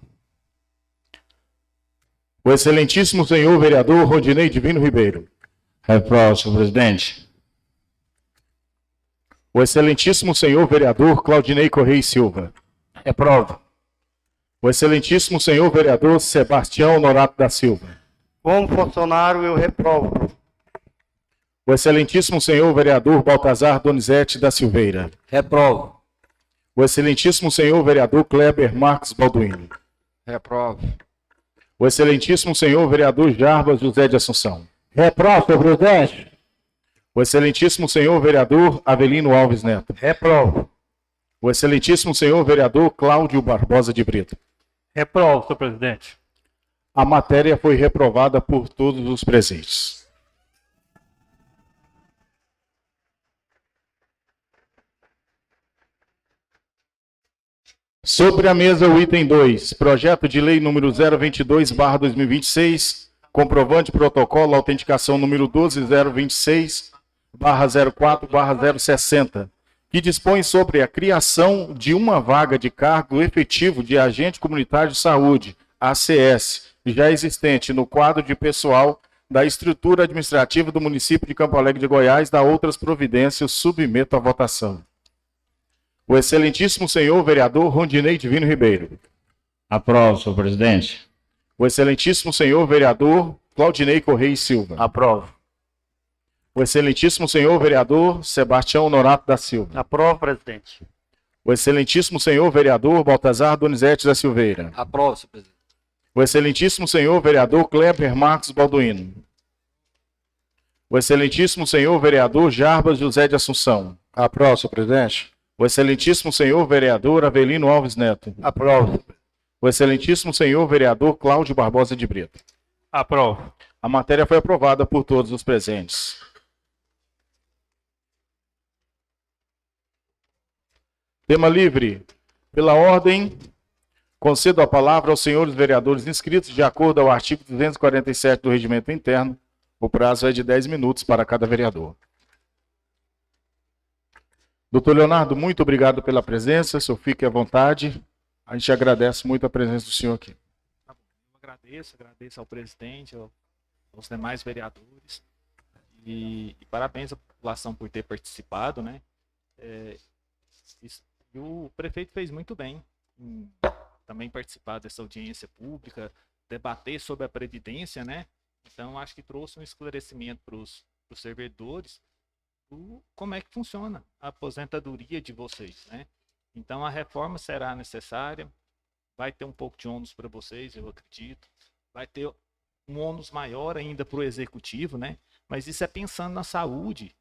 O excelentíssimo senhor vereador Rodinei Divino Ribeiro. Reprovo, senhor presidente. O excelentíssimo senhor vereador Claudinei Correia e Silva. Reprovo. O excelentíssimo senhor vereador Sebastião Honorato da Silva. Como funcionário, eu reprovo. O excelentíssimo senhor vereador Baltazar Donizete da Silveira. Reprovo. O excelentíssimo senhor vereador Kleber Marques Balduino. Reprovo. O excelentíssimo senhor vereador Jarbas José de Assunção. Reprovo, senhor presidente. O excelentíssimo senhor vereador Avelino Alves Neto. Reprovo. O excelentíssimo senhor vereador Cláudio Barbosa de Brito. Reprovo, senhor presidente. A matéria foi reprovada por todos os presentes. Sobre a mesa, o item 2, projeto de lei número 022/2026, comprovante protocolo, autenticação número 12026/04/060, que dispõe sobre a criação de uma vaga de cargo efetivo de agente comunitário de saúde, ACS, já existente no quadro de pessoal da estrutura administrativa do município de Campo Alegre de Goiás, da outras providências. Submeto à votação. O excelentíssimo senhor vereador Rodinei Divino Ribeiro. Aprovo, senhor presidente. O excelentíssimo senhor vereador Claudinei Correia e Silva. Aprovo. O excelentíssimo senhor vereador Sebastião Honorato da Silva. Aprovo, presidente. O excelentíssimo senhor vereador Baltazar Donizete da Silveira. Aprovo, senhor presidente. O excelentíssimo senhor vereador Kleber Marques Balduino. O excelentíssimo senhor vereador Jarbas José de Assunção. Aprovo, senhor presidente. O excelentíssimo senhor vereador Avelino Alves Neto. Aprovo. O excelentíssimo senhor vereador Cláudio Barbosa de Brito. Aprovo. A matéria foi aprovada por todos os presentes. Tema livre. Pela ordem, concedo a palavra aos senhores vereadores inscritos de acordo ao artigo 247 do Regimento Interno. O prazo é de 10 minutos para cada vereador. Doutor Leonardo, muito obrigado pela presença. O senhor fique à vontade. A gente agradece muito a presença do senhor aqui. Eu agradeço ao presidente, aos demais vereadores. E parabéns à população por ter participado, né? E o prefeito fez muito bem em também participar dessa audiência pública, debater sobre a Previdência, né? Então, acho que trouxe um esclarecimento para os servidores do como é que funciona a aposentadoria de vocês, né? Então, a reforma será necessária, vai ter um pouco de ônus para vocês, eu acredito, vai ter um ônus maior ainda para o executivo, né? Mas isso é pensando na saúde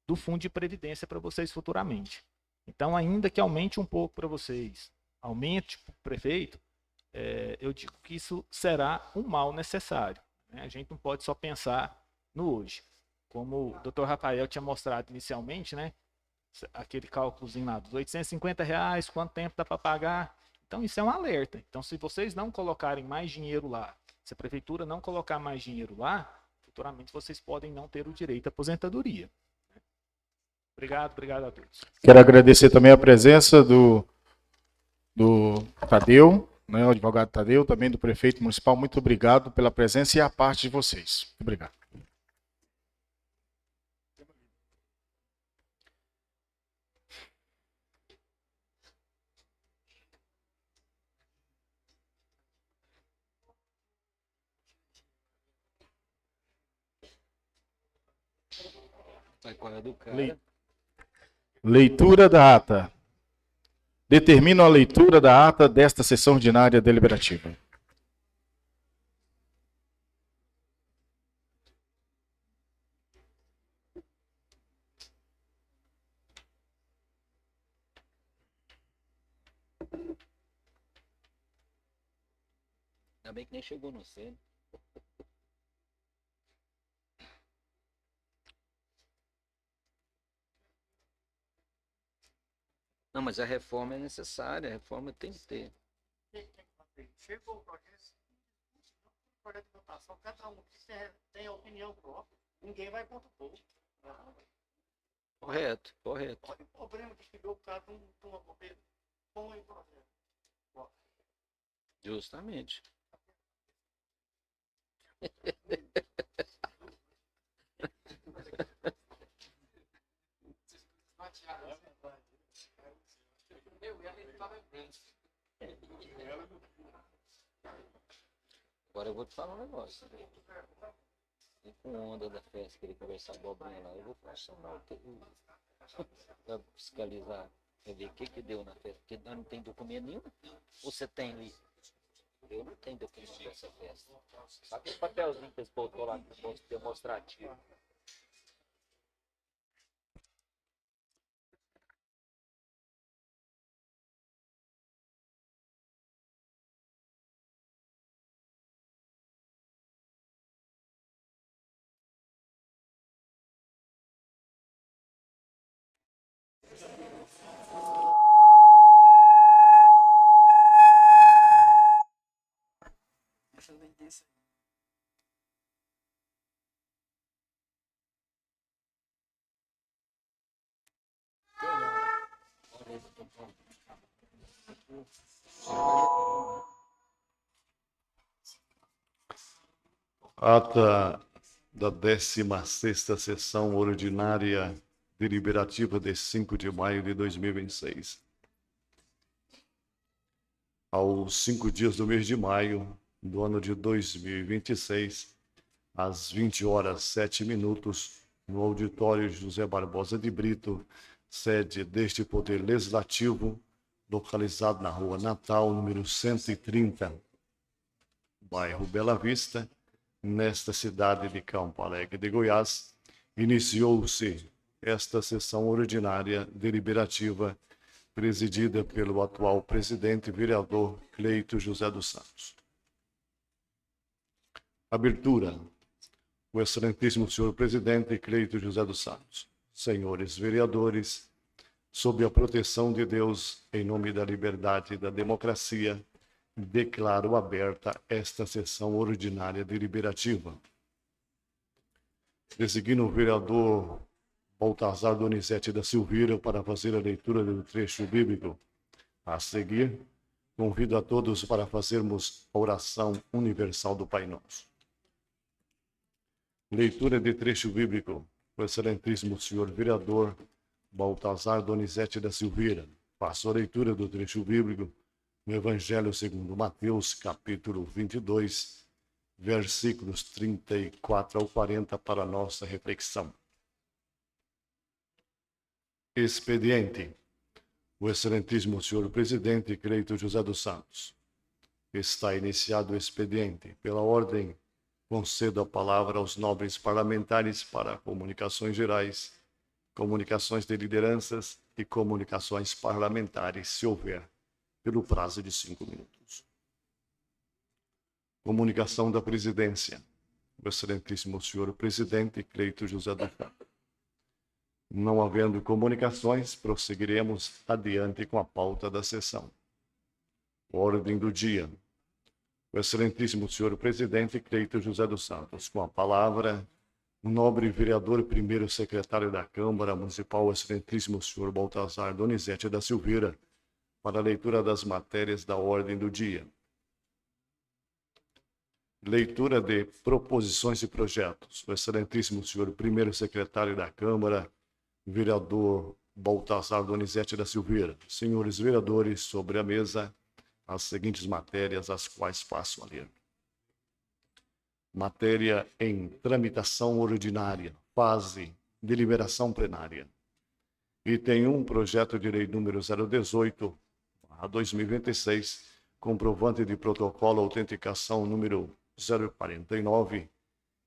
do Fundo de Previdência para vocês futuramente. Então, ainda que aumente um pouco para vocês, aumente para o prefeito, eu digo que isso será um mal necessário, né? A gente não pode só pensar no hoje. Como o Dr. Rafael tinha mostrado inicialmente, né? Aquele cálculozinho lá dos R$850, quanto tempo dá para pagar? Então, isso é um alerta. Então, se vocês não colocarem mais dinheiro lá, se a prefeitura não colocar mais dinheiro lá, futuramente vocês podem não ter o direito à aposentadoria. Obrigado a todos. Quero agradecer também a presença do Tadeu, né, o advogado Tadeu, também do prefeito municipal. Muito obrigado pela presença e a parte de vocês. Muito obrigado. Leitura da ata. Determino a leitura da ata desta sessão ordinária deliberativa. Ainda bem que nem chegou no centro. Não, mas a reforma é necessária, a reforma tem que ter. Chegou o projeto de votação, cada um tem a opinião própria, ninguém vai contra o povo. Correto. Olha o problema que chegou o cara com uma bobeira. Põe o projeto. Justamente. Agora eu vou te falar um negócio. E com onda da festa, querer conversar abobrinha lá, eu vou funcionar pra fiscalizar, pra ver o que deu na festa, porque nós não tem documento nenhum. Você tem ali? Eu não tenho documento dessa festa. Só aquele papelzinho que eles botou lá demonstrativo. Ata da 16ª sessão ordinária deliberativa de 5 de maio de 2026. Aos 5 dias do mês de maio do ano de 2026, às 20h07, no auditório José Barbosa de Brito, sede deste Poder Legislativo, localizado na Rua Natal, número 130, bairro Bela Vista, nesta cidade de Campo Alegre de Goiás, iniciou-se esta sessão ordinária deliberativa presidida pelo atual presidente vereador Cleito José dos Santos. Abertura. o excelentíssimo senhor presidente Cleito José dos Santos, senhores vereadores, sob a proteção de Deus, em nome da liberdade e da democracia, declaro aberta esta sessão ordinária deliberativa. Designo o vereador Baltazar Donizete da Silveira para fazer a leitura do trecho bíblico. A seguir, convido a todos para fazermos a oração universal do Pai Nosso. Leitura de trecho bíblico. O excelentíssimo senhor vereador Baltazar Donizete da Silveira. Faço a leitura do trecho bíblico no Evangelho segundo Mateus, capítulo 22, versículos 34 ao 40 para a nossa reflexão. Expediente. O excelentíssimo senhor presidente Cleito José dos Santos. Está iniciado o expediente. Pela ordem, concedo a palavra aos nobres parlamentares para comunicações gerais, comunicações de lideranças e comunicações parlamentares, se houver, pelo prazo de 5 minutos. Comunicação da presidência. O excelentíssimo senhor presidente Cleito José dos Santos. Não havendo comunicações, prosseguiremos adiante com a pauta da sessão. Ordem do dia. O excelentíssimo senhor presidente Cleito José dos Santos. Com a palavra, o nobre vereador primeiro secretário da Câmara Municipal, o excelentíssimo senhor Baltazar Donizete da Silveira, para a leitura das matérias da ordem do dia. Leitura de proposições e projetos. O excelentíssimo senhor primeiro secretário da Câmara, vereador Baltazar Donizete da Silveira. Senhores vereadores, sobre a mesa, as seguintes matérias, as quais passo a ler. Matéria em tramitação ordinária, fase deliberação plenária. Item 1, projeto de lei número 018/2026, comprovante de protocolo autenticação número 049,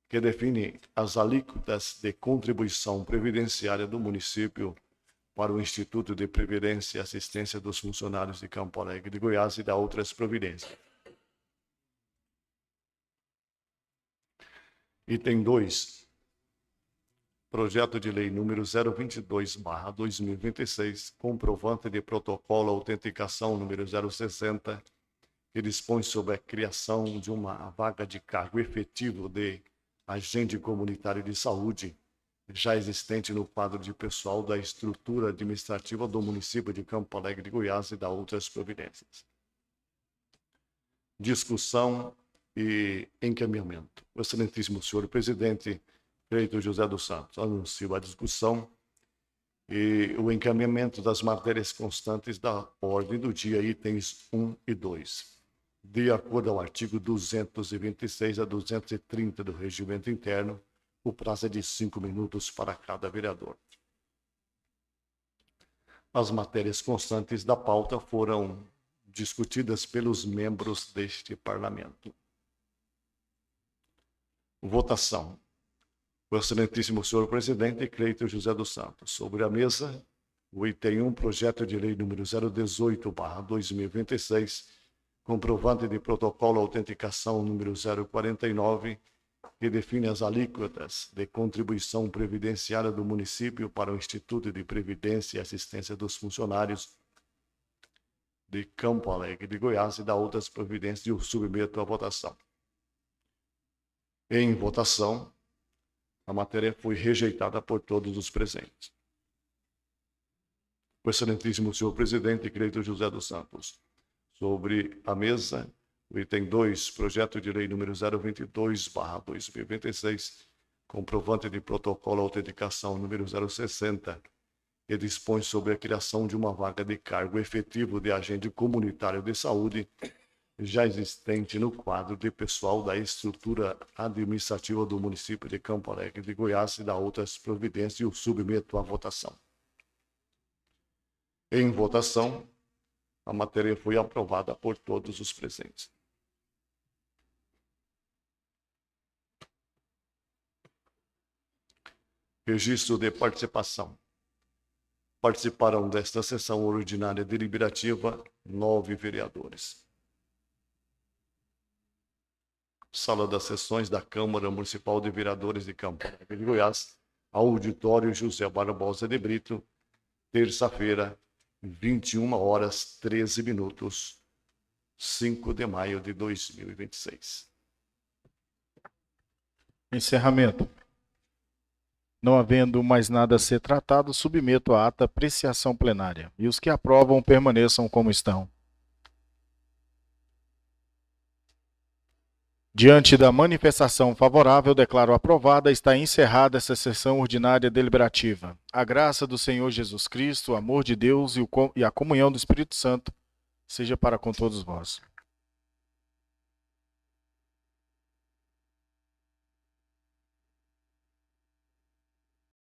que define as alíquotas de contribuição previdenciária do município para o Instituto de Previdência e Assistência dos Funcionários de Campo Alegre de Goiás e da outras providências. Item 2, projeto de lei número 022/2026, comprovante de protocolo autenticação número 060, que dispõe sobre a criação de uma vaga de cargo efetivo de agente comunitário de saúde, já existente no quadro de pessoal da estrutura administrativa do município de Campo Alegre de Goiás e da outras providências. Discussão e encaminhamento. O excelentíssimo senhor presidente Cleito José dos Santos anuncia a discussão e o encaminhamento das matérias constantes da ordem do dia, itens 1 e 2. De acordo ao artigo 226 a 230 do Regimento Interno, o prazo é de 5 minutos para cada vereador. As matérias constantes da pauta foram discutidas pelos membros deste parlamento. Votação. O excelentíssimo senhor presidente Cleito José dos Santos. Sobre a mesa, o item 1, projeto de lei número 018/2026, comprovante de protocolo autenticação número 049, que define as alíquotas de contribuição previdenciária do município para o Instituto de Previdência e Assistência dos Funcionários de Campo Alegre de Goiás e da outras providências, e o submeto à votação. Em votação, a matéria foi rejeitada por todos os presentes. O excelentíssimo senhor presidente Cleito José dos Santos. Sobre a mesa, o item 2, projeto de lei número 022/2026, comprovante de protocolo autenticação número 060, que dispõe sobre a criação de uma vaga de cargo efetivo de agente comunitário de saúde, já existente no quadro de pessoal da estrutura administrativa do município de Campo Alegre de Goiás e da outras providências, e o submeto à votação. Em votação, a matéria foi aprovada por todos os presentes. Registro de participação. Participaram desta sessão ordinária deliberativa 9 vereadores. Sala das Sessões da Câmara Municipal de Vereadores de Campo Largo de Goiás, Auditório José Barbosa de Brito, terça-feira, 21h13, 5 de maio de 2026. Encerramento. Não havendo mais nada a ser tratado, submeto a ata apreciação plenária. E os que aprovam permaneçam como estão. Diante da manifestação favorável, declaro aprovada, está encerrada essa sessão ordinária deliberativa. A graça do Senhor Jesus Cristo, o amor de Deus e a comunhão do Espírito Santo seja para com todos vós.